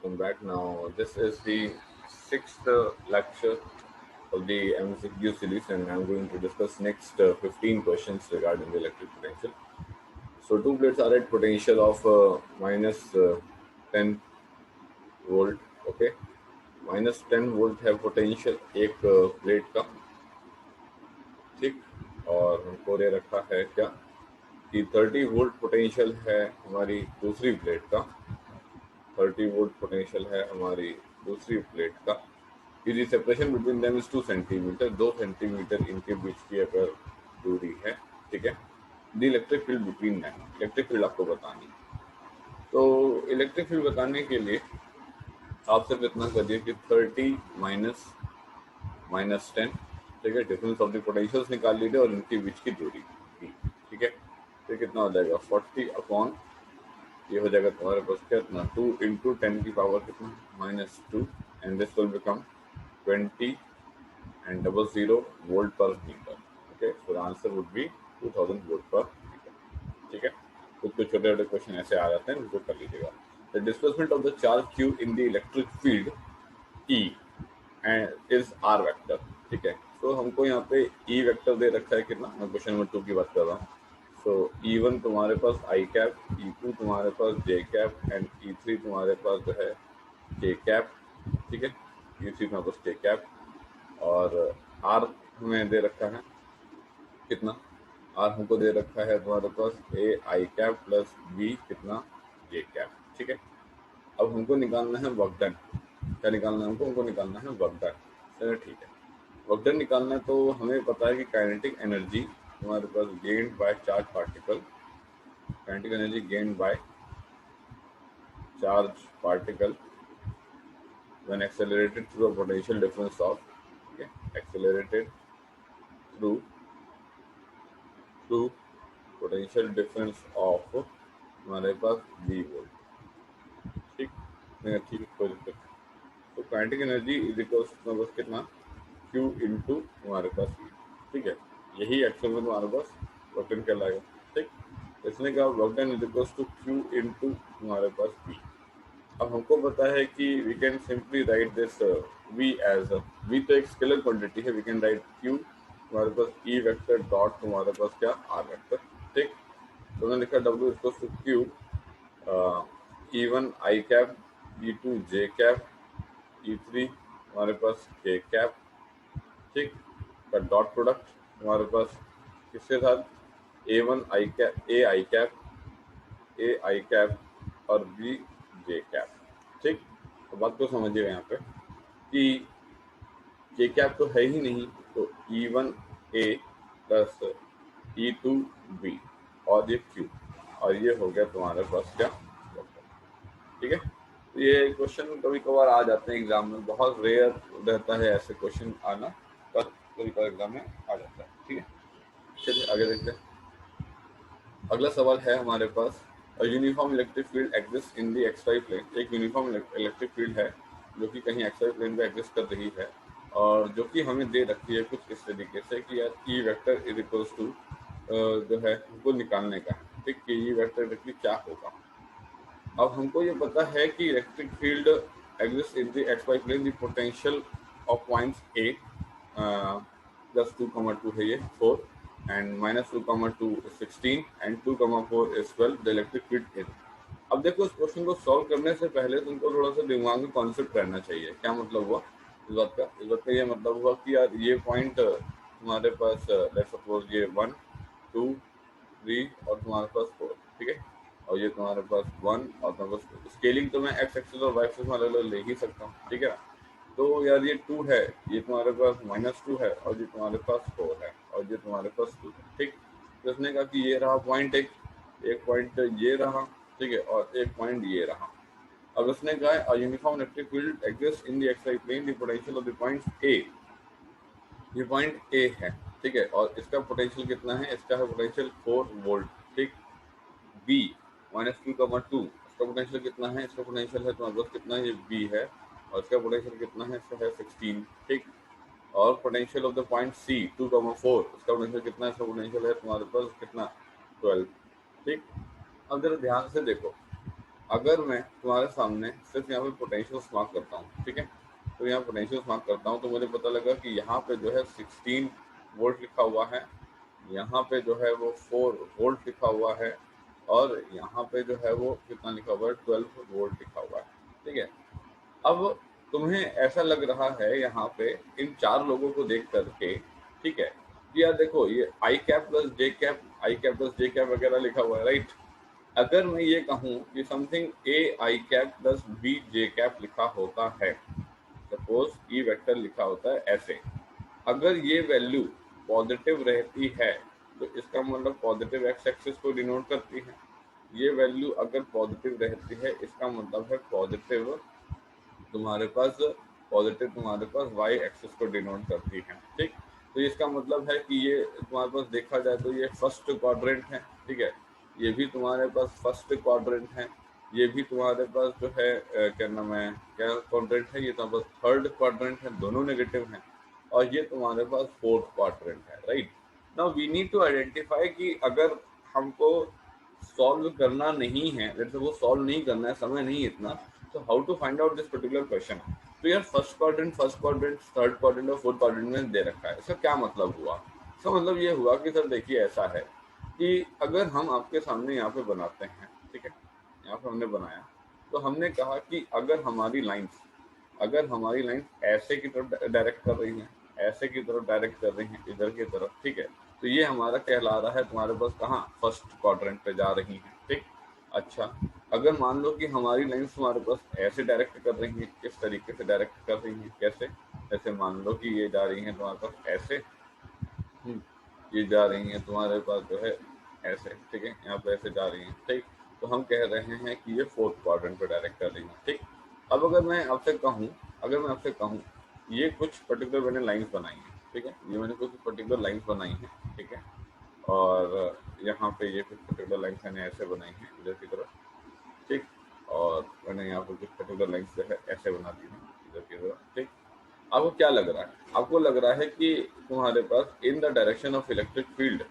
welcome back. Now, this is the sixth lecture of the MCQ series, and I'm going to discuss next 15 questions regarding the electric potential. So, two plates are at potential of minus 10 volt. Okay, minus 10 volt है potential एक plate का, ठीक। और हमको दे रखा है क्या कि 30 वोल्ट पोटेंशियल है हमारी दूसरी प्लेट का। 30 वोल्ट पोटेंशियल है हमारी दूसरी प्लेट का। यदि separation between them is 2 centimetre, 2 centimetre इनके बीच की अगर दूरी है, ठीक है। The electric field between them, electric field आपको बतानी है। तो इलेक्ट्रिक फील्ड बताने के लिए आप सिर्फ इतना करिए कि 30 माइनस माइनस 10, ठीक है, डिफरेंस ऑफ द पोटेंशियल्स निकाल लीजिए और इनके बीच की दूरी भी, ठीक है। तो कितना हो जाएगा 40 अपॉन, ये हो जाएगा तुम्हारे पास कितना 2 इंटू 10 की पावर कितना -2, and this will become 20 and double zero volt per meter. Okay, so the answer would be 2000 volt per meter. ठीक है, कुछ कुछ छोटे छोटे क्वेश्चन ऐसे आ जाते हैं, उनको कर लीजिएगा। The displacement of the charge Q in the electric field E and is R vector, ठीक है। तो हमको यहाँ पे E वेक्टर दे रखा है कितना, मैं क्वेश्चन नंबर 2 की बात कर रहा हूँ। सो E1 तुम्हारे पास I कैप, E2 तुम्हारे पास J कैप एंड E3 तुम्हारे पास जो है K कैप, ठीक है। E3 तुम्हारे पास K कैप और आर हमें दे रखा है कितना, आर हमको दे रखा है तुम्हारे पास ए आई कैप प्लस बी कितना जे कैप, ठीक है। अब हमको निकालना है वर्क डन। क्या निकालना है हमको निकालना है वर्क डन। चलो ठीक है, वर्क डन निकालना है। तो हमें पता है कि काइनेटिक एनर्जी तुम्हारे पास gained by charge particle, kinetic energy gained by charge particle when accelerated through a potential difference of, okay, accelerated through potential difference of हमारे पास V वोल्ट, ठीक। नहीं ठीक, कोई दिक्कत नहीं। तो kinetic energy is equals to बस कितना Q इंटू हमारे पास V, ठीक है। यही एक्चुअल में तुम्हारे पास वर्क डन कहलाएगा, ठीक। इसने कहा work done is equals to Q into हमारे पास V। अब हमको पता है कि we can simply write this V as V तो एक स्केलर क्वांटिटी है, वी कैन राइट Q हमारे पास E वेक्टर डॉट हमारे पास क्या R वेक्टर, ठीक। तो मैंने लिखा W equals to Q E1 I cap, E2 J cap, E3 हमारे पास K कैप, ठीक। का डॉट प्रोडक्ट हमारे पास किसके साथ A1 I cap, A I cap, A I cap और B J कैप, ठीक। तो बात को समझिएगा यहाँ पे कि J कैप तो है ही नहीं, तो E1 A plus E2 B और ये Q, और ये हो गया तुम्हारे पास क्या, ठीक है। तो ये क्वेश्चन कभी कभार आ जाते हैं एग्जाम में, बहुत रेयर रहता है ऐसे क्वेश्चन आना, पर कभी कभार एग्जाम में आ जाता है, ठीक है। चलिए आगे देखते हैं। अगला सवाल है हमारे पास, uniform electric field exist in the XY plane. एक यूनिफॉर्म इलेक्ट्रिक फील्ड है जो कि कहीं एक्सवाई प्लेन पे एग्जिस्ट कर रही है, और जो कि हमें दे रखी है कुछ इस तरीके से कि यार E vector is equals to जो है हमको निकालने का है, ठीक, कि ई वेक्टर डायरेक्टली क्या होगा। अब हमको ये पता है कि electric field exist in the XY plane, the potential of points A plus 2,2 है ये 4 and minus 2,2 is 16 and 2,4 is 12, the electric field is। अब देखो इस क्वेश्चन को सॉल्व करने से पहले तुमको थोड़ा सा दिमाग में कॉन्सेप्ट रहना चाहिए। क्या मतलब हुआ इस बात का, इस बात का ये मतलब हुआ कि यार ये पॉइंट तुम्हारे पास लेट्स सपोज ये 1 2 3 और तुम्हारे पास 4, ठीक है। और ये तुम्हारे पास 1 और तुम्हारे पास स्केलिंग तो मैं एक्स एक्सिस और वाई एक्सिस में अलग अलग ले ही सकता हूँ, ठीक है। तो यार ये 2 है, ये तुम्हारे पास -2 है, और ये तुम्हारे पास 4 है, और ये तुम्हारे पास 2 है, ठीक। तो इसने कहा कि ये रहा पॉइंट एक पॉइंट ये रहा, ठीक है, और एक पॉइंट ये रहा। अब इसने कहा uniform electric field exist in the XY plane, the potential of the point A, ये पॉइंट ए है, ठीक है, और इसका पोटेंशियल कितना है, इसका है पोटेंशियल 4 वोल्ट, ठीक। बी -2,2 इसका पोटेंशियल कितना है, इसका पोटेंशियल है तुम्हारे पास कितना, ये बी है, और इसका पोटेंशियल कितना है, इसका है 16, ठीक। और potential of the point C 2,4 इसका पोटेंशियल कितना है, इसका पोटेंशियल है तुम्हारे पास कितना 12, ठीक। अब जरा ध्यान से देखो अगर मैं तुम्हारे सामने सिर्फ यहाँ पे पोटेंशियल मार्क करता हूँ, ठीक है, तो यहाँ पोटेंशियल मार्क करता हूँ तो मुझे पता लगा कि यहाँ पे जो है 16 वोल्ट लिखा हुआ है, यहाँ पे जो है वो 4 वोल्ट लिखा हुआ है, और यहाँ पे जो है वो कितना लिखा हुआ है, 12 वोल्ट लिखा हुआ है, ठीक है। अब तुम्हें ऐसा लग रहा है यहाँ पे इन चार लोगों को देख करके, ठीक है, कि यार देखो ये आई कैप प्लस जे कैप, आई कैप प्लस जे कैप वगैरह लिखा हुआ है, राइट। अगर मैं ये कहूँ कि something A I cap plus B J cap लिखा होता है, सपोज ई वेक्टर लिखा होता है ऐसे, अगर ये वैल्यू पॉजिटिव रहती है तो इसका मतलब पॉजिटिव एक्स एक्सिस को डिनोट करती है, ये वैल्यू अगर पॉजिटिव रहती है इसका मतलब है पॉजिटिव तुम्हारे पास तुम्हारे पास वाई एक्सिस को डिनोट करती है, ठीक। तो इसका मतलब है कि ये तुम्हारे पास देखा जाए तो ये फर्स्ट क्वाड्रेंट है, ठीक है, ये भी तुम्हारे पास फर्स्ट क्वाड्रेंट है, ये भी तुम्हारे पास जो है क्या नाम है, क्या क्वाड्रेंट है, ये तुम्हारे पास थर्ड क्वाड्रेंट है, दोनों नेगेटिव हैं, और ये तुम्हारे पास फोर्थ क्वाड्रेंट है, right. Now we need to identify कि अगर हमको सॉल्व करना नहीं है, जैसे वो सॉल्व नहीं करना है, समय नहीं इतना, तो how to find out this particular question. तो यार फर्स्ट क्वाड्रेंट, थर्ड क्वाड्रेंट और फोर्थ क्वाड्रेंट में दे रखा है, इसका क्या मतलब हुआ? इसका मतलब ये हुआ कि सर देखिए ऐसा है कि अगर हम आपके सामने यहाँ पे बनाते हैं, ठीक है, यहाँ पे हमने बनाया, तो हमने कहा कि अगर हमारी लाइंस ऐसे की तरफ डायरेक्ट कर रही हैं, ऐसे की तरफ डायरेक्ट कर रही हैं, इधर की तरफ, ठीक है, तो ये हमारा कहला रहा है तुम्हारे पास कहाँ, फर्स्ट क्वाड्रेंट पे जा रही हैं, ठीक। अच्छा, अगर मान लो कि हमारी लाइंस तुम्हारे पास ऐसे डायरेक्ट कर रही हैं, किस तरीके से डायरेक्ट कर रही हैं, कैसे, जैसे मान लो कि ये जा रही हैं तुम्हारे पास ऐसे, ये जा रही हैं तुम्हारे पास जो है ऐसे, ठीक है, यहाँ पे ऐसे जा रही हैं, ठीक। तो हम कह रहे हैं कि ये फोर्थ क्वाड्रेंट पे डायरेक्ट कर रही हैं, ठीक। अब अगर मैं आपसे कहूँ ये कुछ पर्टिकुलर मैंने लाइंस बनाई हैं, ठीक है, ये मैंने कुछ पर्टिकुलर लाइंस बनाई हैं, ठीक है, और यहाँ पे ये कुछ पर्टिकुलर लाइंस मैंने ऐसे बनाई हैं इधर की तरफ, ठीक, और मैंने यहाँ पर कुछ पर्टिकुलर लाइंस जो है ऐसे बना दी हैं इधर की तरफ, ठीक। आपको क्या लग रहा है? आपको लग रहा है कि तुम्हारे पास in the direction of electric field,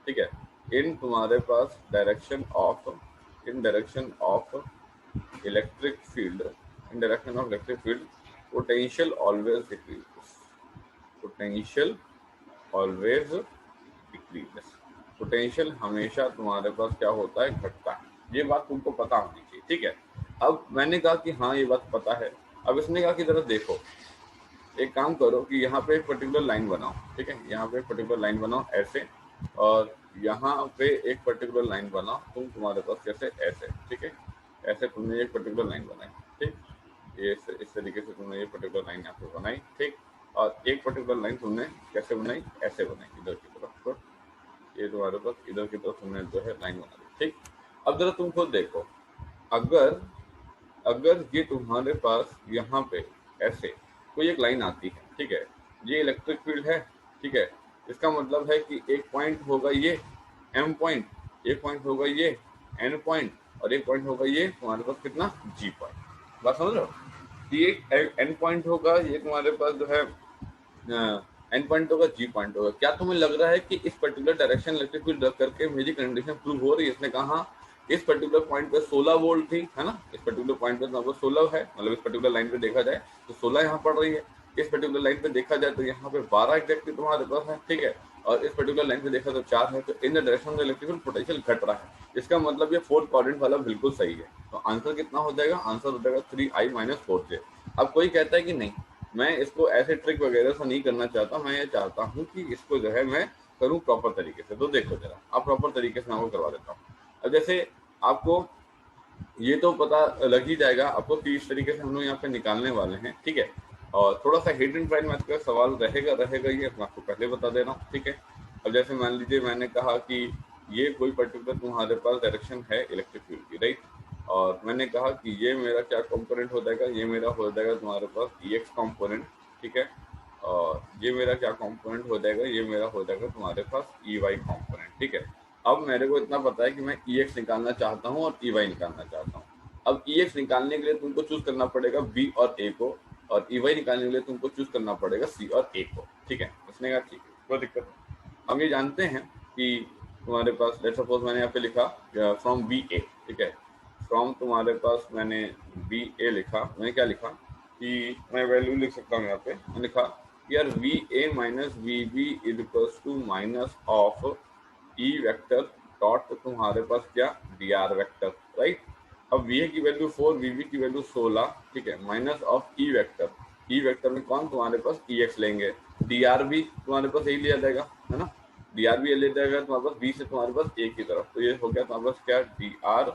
ठीक है, इन तुम्हारे पास in direction of electric field in direction of electric field potential always decreases, potential always decreases, potential हमेशा तुम्हारे पास क्या होता है, घटता है। ये बात तुमको पता होनी चाहिए, ठीक है। अब मैंने कहा कि हाँ ये बात पता है, अब इसने कहा कि जरा देखो, एक काम करो कि यहाँ पे एक पर्टिकुलर लाइन बनाओ, ठीक है, यहाँ पे एक पर्टिकुलर लाइन बनाओ ऐसे, और यहाँ पे एक पर्टिकुलर लाइन बनाओ तुम्हारे पास कैसे, ऐसे, ठीक है, ऐसे तुमने एक पर्टिकुलर लाइन बनाई, ठीक, ये इस तरीके से तुमने ये पर्टिकुलर लाइन यहाँ पे बनाई, ठीक, और एक पर्टिकुलर लाइन तुमने कैसे बनाई, ऐसे बनाई इधर की तरफ, तो ये तुम्हारे पास इधर की तरफ तुमने जो है लाइन बना दी, ठीक। अब जरा तुम खुद देखो, अगर अगर ये तुम्हारे पास यहाँ पे ऐसे कोई एक लाइन आती है, ठीक है, ये इलेक्ट्रिक फील्ड है, ठीक है, इसका मतलब है कि एक पॉइंट होगा ये एम पॉइंट, एक पॉइंट होगा ये एन पॉइंट, और एक पॉइंट होगा ये तुम्हारे पास कितना, जी पॉइंट। बात समझ रहे हो? ये एन पॉइंट होगा, ये तुम्हारे पास जो है एन पॉइंट होगा, जी पॉइंट होगा। क्या तुम्हें लग रहा है कि इस पर्टिकुलर डायरेक्शन इलेक्ट्रिक फील्ड रख करके मेरी कंडीशन प्रूव हो रही है? इसने कहा इस पर्टिकुलर पॉइंट पे 16 वोल्ट थी, है ना, इस पर्टिकुलर पॉइंट पे तो 16 है, मतलब इस पर्टिकुलर लाइन पे देखा जाए तो 16 यहाँ पड़ रही है, इस पर्टिकुलर लाइन पे देखा जाए तो यहाँ पे 12 एग्जैक्टली तुम्हारे पास है, ठीक है, और इस पर्टिकुलर लाइन पे देखा तो 4 है, तो इन the direction of electric field potential घट रहा है। इसका मतलब ये फोर्थ क्वाड्रेंट वाला बिल्कुल सही है। तो आंसर कितना हो जाएगा? आंसर हो जाएगा 3i माइनस 4j। अब कोई कहता है कि नहीं, मैं इसको ऐसे ट्रिक वगैरह से नहीं करना चाहता, मैं ये चाहता हूँ कि इसको जो है मैं करूँ प्रॉपर तरीके से। तो देखो जरा, आप प्रॉपर तरीके से मैं आपको करवा देता हूँ। अब जैसे आपको ये तो पता लग ही जाएगा आपको कि इस तरीके से हम लोग यहाँ पे निकालने वाले हैं, ठीक है, और थोड़ा सा हिट एंड फाइंड मैथ का सवाल रहेगा ये मैं आपको पहले बता दे रहा हूँ, ठीक है। अब जैसे मान लीजिए मैंने कहा कि ये कोई पर्टिकुलर तुम्हारे पास डायरेक्शन है इलेक्ट्रिक फील्ड की, राइट, और मैंने कहा कि ये मेरा क्या कंपोनेंट हो जाएगा, ये मेरा हो जाएगा तुम्हारे पास EX कंपोनेंट, ठीक है, और ये मेरा क्या कंपोनेंट हो जाएगा, ये मेरा हो जाएगा तुम्हारे पास EY कंपोनेंट, ठीक है। अब मेरे को इतना पता है कि मैं EX निकालना चाहता हूँ और EY निकालना चाहता हूँ। अब EX निकालने के लिए तुमको चूज करना पड़ेगा B और A को, और EY निकालने के लिए तुमको चूज करना पड़ेगा C और A को, ठीक है। उसने कहा ठीक है, कोई दिक्कत नहीं। हम ये जानते हैं कि तुम्हारे पास लेट्स सपोज मैंने यहाँ पे लिखा फ्रॉम BA, ठीक है, फ्रॉम तुम्हारे पास मैंने बी ए लिखा, मैंने क्या लिखा कि मैं वैल्यू लिख सकता हूँ यहाँ पे, मैंने लिखा यार V A minus V B is equals to minus of E vector dot तुम्हारे पास क्या डी आर वेक्टर, राइट। अब वी ए की वैल्यू 4, वी बी की वैल्यू 16, ठीक है, minus of E vector, E vector में कौन तुम्हारे पास ई एक्स लेंगे, डी आर भी तुम्हारे पास यही लिया जाएगा, है ना, डी आर भी ले जाएगा तुम्हारे पास बी से तुम्हारे पास ए की तरफ, तो ये हो गया तुम्हारे पास क्या डी आर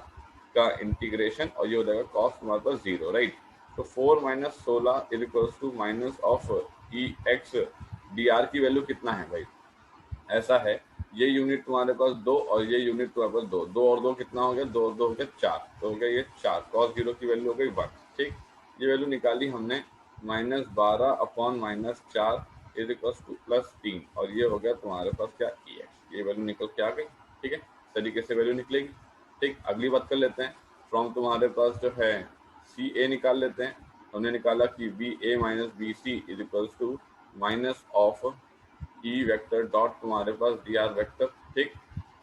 का इंटीग्रेशन और ये हो जाएगा कॉस तुम्हारे पास 0, राइट। तो 4 minus 16 is equals to minus of E X, D R की वैल्यू कितना है भाई, ऐसा है ये यूनिट तुम्हारे पास 2 और ये यूनिट तुम्हारे पास 2, 2 और 2 कितना हो गया, 2 और 2 हो गया 4, तो हो गया ये 4, कॉस 0 की वैल्यू हो गई 1, ठीक। ये वैल्यू निकाली हमने -12 अपॉन -4 इज इक्वल्स टू +3 और ये हो गया तुम्हारे पास क्या ई एक्स, ये वैल्यू निकल के आ गई, ठीक है, इस तरीके से वैल्यू निकलेगी, ठीक। अगली बात कर लेते हैं, फ्रॉम तुम्हारे पास जो है सी ए निकाल लेते हैं, हमने निकाला कि V A minus V C is equals to minus of E vector dot तुम्हारे पास डी आर वेक्टर, ठीक।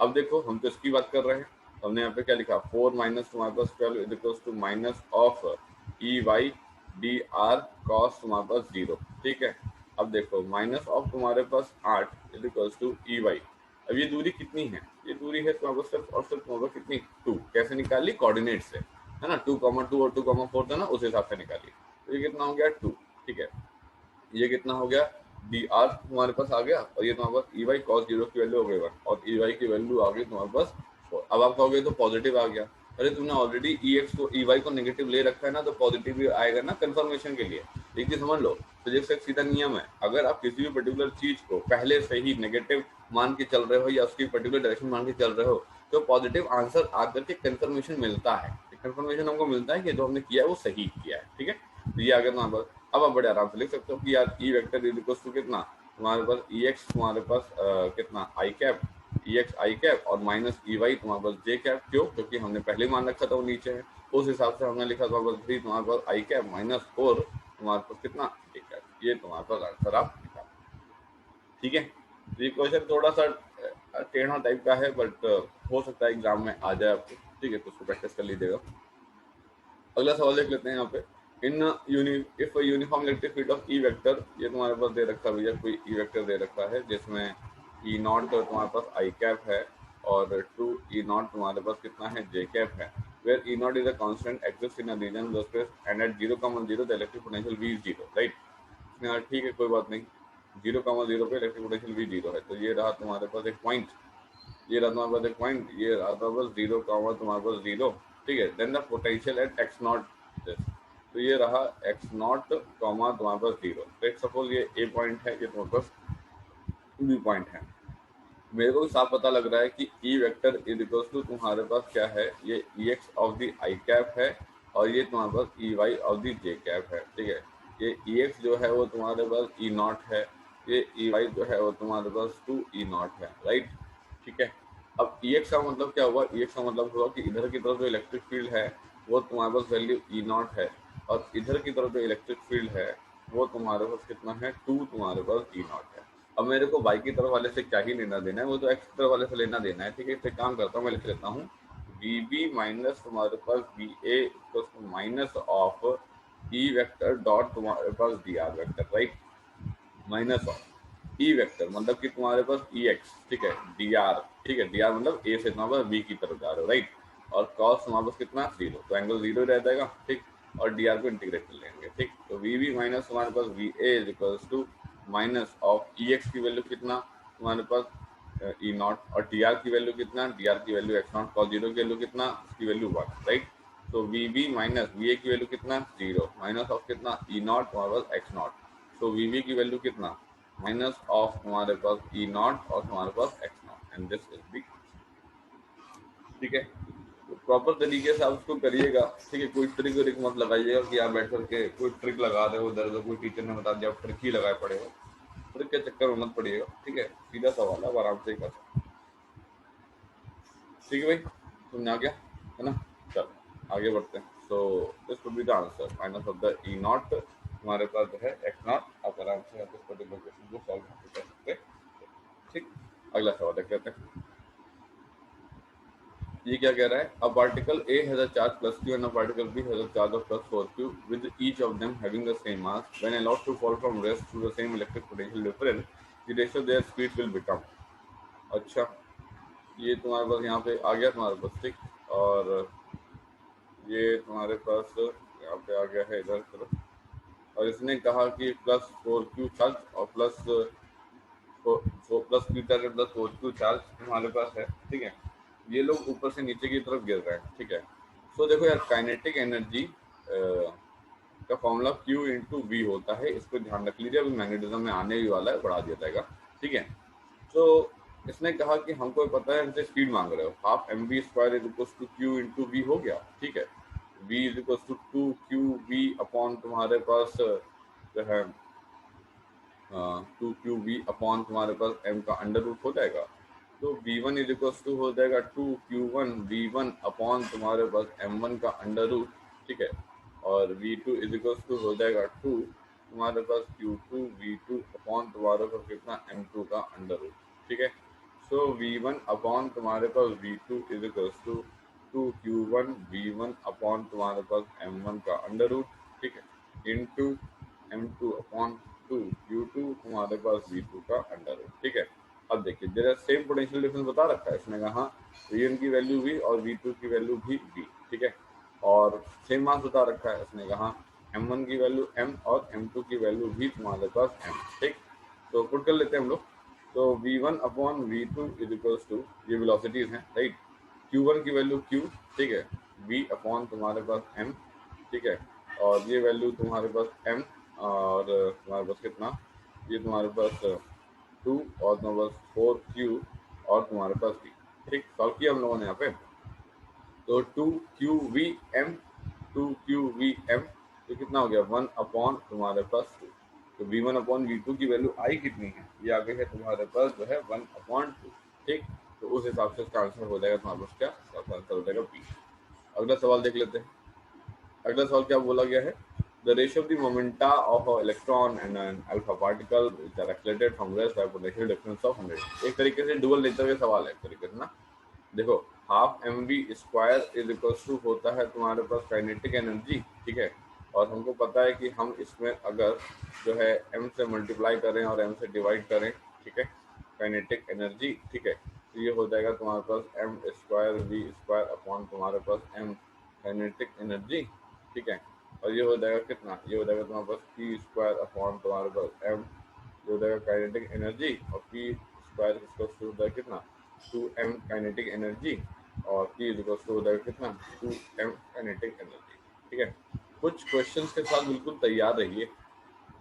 अब देखो हम तो इसकी बात कर रहे हैं, हमने यहाँ पे क्या लिखा 4 माइनस तुम्हारे पास 12 is equals to minus of E Y D R cos तुम्हारे पास 0, ठीक है। अब देखो माइनस ऑफ तुम्हारे पास 8 is equals to E Y, अब ये दूरी कितनी है, ये दूरी है तुम्हारे पास सिर्फ और सिर्फ तुम्हारे पास कितनी 2, कैसे निकाली कोऑर्डिनेट से, है ना, 2,2 और 2,4 था ना, उस हिसाब से निकाली, तो ये कितना हो गया 2, ठीक है। ये कितना हो गया डी आर तुम्हारे पास आ गया और ये तुम्हारे पास ई वाई कॉस 0 की वैल्यू हो गई 1 और ई वाई की वैल्यू आ गई तुम्हारे पास 4। अब आप कहोगे तो पॉजिटिव आ गया, अरे तुमने ऑलरेडी ई एक्स को ई वाई को नेगेटिव ले रखा है ना, तो पॉजिटिव भी आएगा ना कंफर्मेशन के लिए। एक चीज समझ लो, फिजिक्स का एक सीधा नियम है, अगर आप किसी भी पर्टिकुलर चीज को पहले से ही नेगेटिव मान के चल रहे हो या उसकी पर्टिकुलर डायरेक्शन मान के चल रहे हो, तो पॉजिटिव आंसर आकर के कंफर्मेशन मिलता है, कंफर्मेशन हमको मिलता है कि जो हमने किया है वो सही किया है, ठीक है। तो ये आ गया तुम्हारे पास। अब आप बड़े आराम से लिख सकते हो कि यार E vector is equals to कितना तुम्हारे पास ई एक्स तुम्हारे पास कितना I cap, E X I cap और माइनस ई वाई तुम्हारे पास जे कैप, क्यों, क्योंकि हमने पहले मान रखा था वो नीचे है, उस हिसाब से हमने लिखा तुम्हारे पास 3 तुम्हारे पास आई कैप माइनस 4 तुम्हारे पास कितना जे कैप, ये तुम्हारे पास आंसर आप निकाल, ठीक है। तो ये क्वेश्चन थोड़ा सा टेढ़ा टाइप का है, बट हो सकता है एग्जाम में आ जाए आपको, ठीक है, तो उसको प्रैक्टिस कर लीजिएगा। अगला सवाल देख लेते हैं यहाँ पे, in if uniform electric field of E vector, ये तुम्हारे पास दे रखा है भैया, कोई ई वेक्टर दे रखा है जिसमें ई नॉट तो तुम्हारे पास आई कैप है और 2 ई नॉट तुम्हारे पास कितना है जे कैप है, where E naught is a constant exist in a region of the space and at 0,0 the electric potential V is 0, right. ठीक है, कोई बात नहीं, 0,0 पे इलेक्ट्रिक पोटेंशियल वी 0 है, तो ये रहा तुम्हारे पास एक पॉइंट, ये रहा तुम्हारे पास एक पॉइंट, ये रहा तुम्हारे पास 0, तुम्हारे पास 0, ठीक है। Then the potential at X naught this, तो ये रहा एक्स नॉट कॉमा तुम्हारे पास 0, लेट्स सपोज ये ए पॉइंट है, ये तुम्हारे पास बी पॉइंट है। मेरे को भी साफ पता लग रहा है कि E vector is equals to तुम्हारे पास क्या है, ये E X of the I cap है और ये तुम्हारे पास E Y of the J cap है, ठीक है। ये ई एक्स जो है वो तुम्हारे पास ई नॉट है, ये ई वाई जो है वो तुम्हारे पास 2 ई नॉट है, राइट, ठीक है। अब ई एक्स का मतलब क्या हुआ, ई एक्स का मतलब हुआ कि इधर की तरफ जो इलेक्ट्रिक फील्ड है वो तुम्हारे पास वैल्यू ई नॉट है और इधर की तरफ जो इलेक्ट्रिक फील्ड है वो तुम्हारे पास कितना है 2 तुम्हारे पास ई नॉट है। अब मेरे को वाई की तरफ वाले से क्या ही लेना देना है, वो तो एक्स की तरफ वाले से लेना देना है, ठीक है। इससे काम करता हूँ, मैं लिख लेता हूँ वी बी माइनस तुम्हारे पास V A minus of E vector dot तुम्हारे पास D R vector, right, minus of E vector मतलब कि तुम्हारे पास ई एक्स, ठीक है, डी आर, ठीक है, डी आर मतलब ए से तुम्हारे पास बी की तरफ जा रहे हो, राइट, और कॉस तुम्हारे पास कितना 0, तो एंगल 0 रह जाएगा, ठीक, और डी आर को इंटीग्रेट कर लेंगे, ठीक। तो वी बी माइनस तुम्हारे पास V A is equals to minus of E X की वैल्यू कितना तुम्हारे पास ई नॉट और डी आर की वैल्यू कितना, डी आर की वैल्यू एक्स नॉट, कॉस 0 की वैल्यू कितना, उसकी वैल्यू 1, राइट। तो V B minus V A की वैल्यू कितना 0 माइनस ऑफ कितना ई नॉट तुम्हारे पास एक्स नॉट, तो वी बी की वैल्यू कितना माइनस ऑफ तुम्हारे पास ई नॉट और तुम्हारे पास X naught and this is the, ठीक है। तो प्रॉपर तरीके से आप उसको करिएगा, ठीक है, कोई ट्रिक व्रिक मत लगाइएगा कि आप बैठ करके कोई ट्रिक लगा रहे हो उधर, कोई टीचर ने बता दिया आप ट्रिक ही लगाए पड़े हो, ट्रिक के चक्कर में मत पड़िएगा, ठीक है, सीधा सवाल है, आराम से ही कर सकते, ठीक है भाई, समझ आ गया है ना। चलो आगे बढ़ते हैं। So this would be the answer minus of the E not हमारे पास जो है एक्स नॉट, आप आराम से इस पर्टिकुलर क्वेश्चन को सॉल्व कर सकते हैं, ठीक। अगला सवाल देख लेते हैं, ये क्या कह रहा है, a particle A has a charge plus Q and a particle B has a charge of plus 4q with each of them having the same mass when allowed to fall from rest through the same electric potential difference the ratio their speed will become. अच्छा, ये तुम्हारे पास यहाँ पे आ गया तुम्हारे पास, ठीक। और ये तुम्हारे पास यहाँ पे आ गया है इधर तरफ। और इसने कहा कि प्लस 4q चार्ज और plus plus Q charge plus 4q charge तुम्हारे पास है, ठीक है। ये लोग ऊपर से नीचे की तरफ गिर रहे हैं, ठीक है। सो देखो यार, काइनेटिक एनर्जी का फॉर्मूला Q इंटू वी होता है, इसको ध्यान रख लीजिए, अभी मैग्नेटिज्म में आने ही वाला है, बढ़ा दिया जाएगा, ठीक है। तो इसने कहा कि हमको पता है, हमसे स्पीड मांग रहे हो, half M V square is equal to Q into V हो गया, ठीक है। V is equal to 2q v upon तुम्हारे पास जो है 2q v अपॉन तुम्हारे पास m का अंडर रूट हो जाएगा। तो v1 इज इक्वल टू हो जाएगा 2q1 v1 अपॉन तुम्हारे पास m1 का अंडर रूट, ठीक है। और v2 इज इक्वल टू हो जाएगा 2 तुम्हारे पास q2 v2 अपॉन तुम्हारे पास कितना m2 का अंडर रूट, ठीक है। सो v1 अपॉन तुम्हारे पास v2 is equal to 2q1 v1 upon तुम्हारे पास m1 का अंडर रूट, ठीक है, इनटू m2 अपॉन 2q2 तुम्हारे पास v2 का अंडर रूट, ठीक है। अब देखिए, जरा सेम पोटेंशियल डिफरेंस बता रखा है इसने कहा, v1 की वैल्यू v और v2 की वैल्यू भी v, ठीक है। और सेम मास बता रखा है, इसने कहा m1 की वैल्यू m और m2 की वैल्यू भी तुम्हारे पास m, ठीक। तो पुट कर लेते हैं हम लोग। तो v1 अपॉन v2 इज इक्वल्स टू, ये वेलोसिटीज हैं, राइट। q1 की वैल्यू q, ठीक है, v अपॉन तुम्हारे पास m, ठीक है। और ये वैल्यू तुम्हारे पास m, और तुम्हारे पास कितना, ये तुम्हारे पास 2 और तुम्हारे पास 4q और तुम्हारे पास v, ठीक। सॉल्व किया हम लोगों ने यहाँ पे। तो 2qvm 2qvm तो कितना हो गया 1 अपॉन तुम्हारे पास 2। तो v1 अपॉन v2 की वैल्यू आई कितनी है, ये आ गई है तुम्हारे पास जो है 1 अपॉन 2, ठीक। तो उस हिसाब से इसका आंसर हो जाएगा तुम्हारे पास, क्या इसका आंसर हो जाएगा बी। अगला सवाल देख लेते हैं। अगला सवाल क्या बोला गया है, the ratio of the momenta of electron and an alpha particle which are accelerated from rest by potential difference of 100। एक तरीके से डुअल नेचर का सवाल है एक तरीके से ना। देखो, half M V square is equal to होता है तुम्हारे पास काइनेटिक एनर्जी, ठीक है। और हमको पता है कि हम इसमें अगर जो है एम से मल्टीप्लाई करें और एम से डिवाइड करें, ठीक है, काइनेटिक एनर्जी, ठीक है, तो ये हो जाएगा तुम्हारे पास M square V square upon तुम्हारे पास एम काइनेटिक एनर्जी, ठीक है। और ये हो जाएगा कितना, ये हो जाएगा तुम्हारे पास पी स्क्वायर अपॉन तुम्हारे पास एम, ये हो जाएगा काइनेटिक एनर्जी, और पी स्क्वायर इसका हो जाएगा कितना 2m काइनेटिक एनर्जी, और P इज इक्वल टू हो जाएगा कितना 2m काइनेटिक एनर्जी, ठीक है। कुछ क्वेश्चंस के साथ बिल्कुल तैयार रहिए,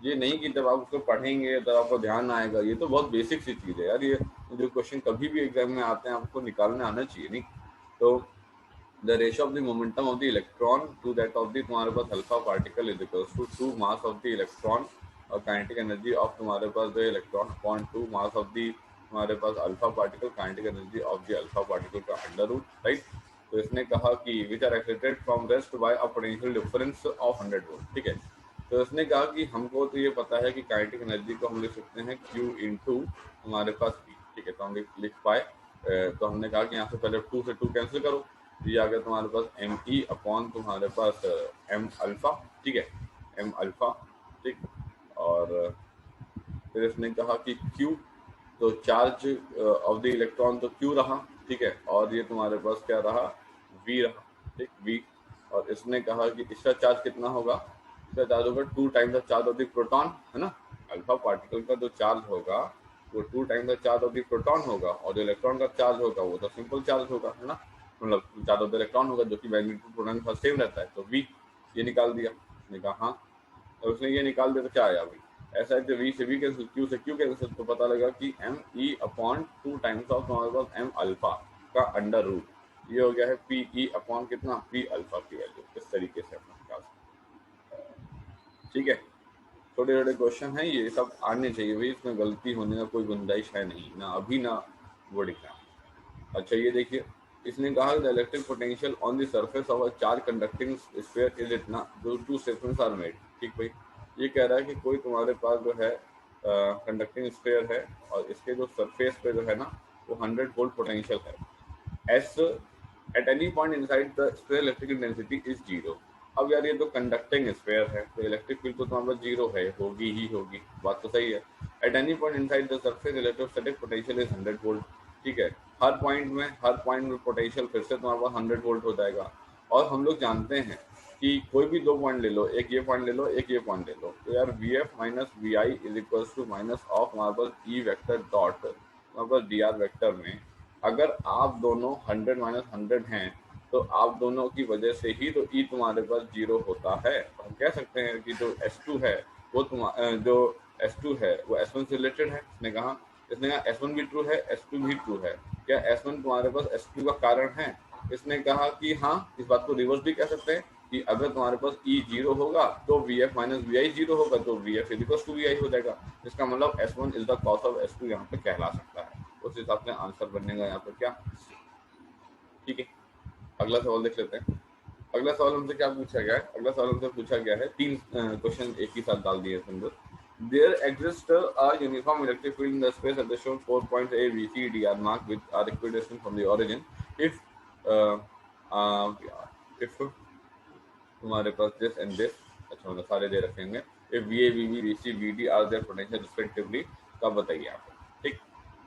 ये नहीं कि जब आप उसको पढ़ेंगे तब आपको ध्यान आएगा, ये तो बहुत बेसिक सी चीज़ है यार। ये जो क्वेश्चन कभी भी एग्जाम में आते हैं आपको निकालने आना चाहिए, नहीं तो the ratio of the momentum of the electron to that of the तुम्हारे पास alpha particle is equal to 2 mass of the electron और काइनेटिक एनर्जी ऑफ तुम्हारे पास जो electron upon 2 mass of the तुम्हारे पास alpha particle kinetic energy of the alpha particle का under root, right. तो इसने कहा कि which are excited from rest by a potential difference of 100 volt, ठीक है। तो इसने कहा कि हमको तो ये पता है कि काइनेटिक एनर्जी को हम लिख सकते हैं Q इंटू हमारे पास P, ठीक है। तो हम लिख पाए, तो हमने कहा कि यहाँ से पहले 2 से 2 कैंसिल करो, तो ये आ गया तुम्हारे पास एम ई अपॉन तुम्हारे पास एम अल्फा, ठीक है, एम अल्फा, ठीक। और फिर इसने कहा कि Q, तो चार्ज ऑफ द इलेक्ट्रॉन तो Q रहा, ठीक है। और ये तुम्हारे पास क्या रहा, V रहा, ठीक, V। और इसने कहा कि इसका चार्ज कितना होगा, इसका चार्ज होगा 2 times the charge of the proton, है ना। अल्फा पार्टिकल का जो चार्ज होगा वो 2 times the charge of the proton होगा, और जो इलेक्ट्रॉन का चार्ज होगा वो तो सिंपल चार्ज होगा, है ना, मतलब चार्ज ऑफ द इलेक्ट्रॉन होगा जो कि मैग्नीट्यूड प्रोटॉन के साथ सेम रहता है। तो V ये निकाल दिया, उसने कहा हाँ। और उसने ये निकाल दिया तो क्या आया V, ऐसा है कि V से V कैंसिल, Q से Q कैंसिल, तो पता लगा कि M E upon 2 times of हमारे पास एम अल्फा का अंडर रूट, ये हो गया है पी ई अपॉन कितना पी अल्फा की वैल्यू। इस तरीके से अपना निकाल सकते, ठीक है। छोटे छोटे क्वेश्चन हैं, ये सब आने चाहिए भाई, इसमें गलती होने का कोई गुंजाइश है नहीं, ना अभी ना बोर्ड एग्जाम। अच्छा ये देखिए, इसने कहा the electric potential on the surface of a charge conducting sphere is इतना, जो 2 स्टेटमेंट्स आर मेड, ठीक भाई। ये कह रहा है कि कोई तुम्हारे पास जो है कंडक्टिंग स्फीयर है और इसके जो सरफेस पे जो है ना वो 100 वोल्ट पोटेंशियल है, S at any point inside the sphere electric intensity is zero. अब यार ये तो कंडक्टिंग स्फीयर है तो इलेक्ट्रिक फील्ड तो तुम्हारे पास जीरो है, होगी ही होगी, बात तो सही है। At any point inside the surface electrostatic potential is 100 volt. ठीक है, हर पॉइंट में पोटेंशियल फिर से तुम्हारे पास 100 वोल्ट हो जाएगा। और हम लोग जानते हैं कि कोई भी दो पॉइंट ले लो, एक ये पॉइंट ले लो, एक ये पॉइंट ले लो, तो यार V F minus V I is equal to minus of हमारे पास ई वेक्टर डॉट हमारे पास डी आर वेक्टर में अगर आप दोनों 100 - 100 हैं तो आप दोनों की वजह से ही तो ई तुम्हारे पास जीरो होता है। तो हम कह सकते हैं कि जो S2 है वो जो S2 है वो S1 से रिलेटेड है। इसने कहा S1 भी ट्रू है, S2 भी ट्रू है। क्या S1 तुम्हारे पास S2 का कारण है? इसने कहा कि हाँ। इस बात को रिवर्स भी कह सकते हैं कि अगर तुम्हारे पास ई जीरो होगा तो V F minus V I zero होगा, तो V F equal to V I हो जाएगा। इसका मतलब S1 is the cos of S2 यहाँ पे कहला सकता है। उस हिसाब से आंसर बनेगा यहाँ पे क्या। ठीक है, अगला सवाल देख लेते हैं। अगला सवाल हमसे क्या पूछा गया है? अगला सवाल हमसे पूछा गया है, तीन क्वेश्चन एक ही साथ डाल दिए अंदर। There exists a uniform electric field in the space at the shown 4 points A, B, C, D are marked with are equidistant from the origin. If uh, uh, if तुम्हारे पास this and this, अच्छा मतलब सारे दे रखेंगे। If VA, VB, VC, VD are their potential respectively, तब बताइए आप। ठीक,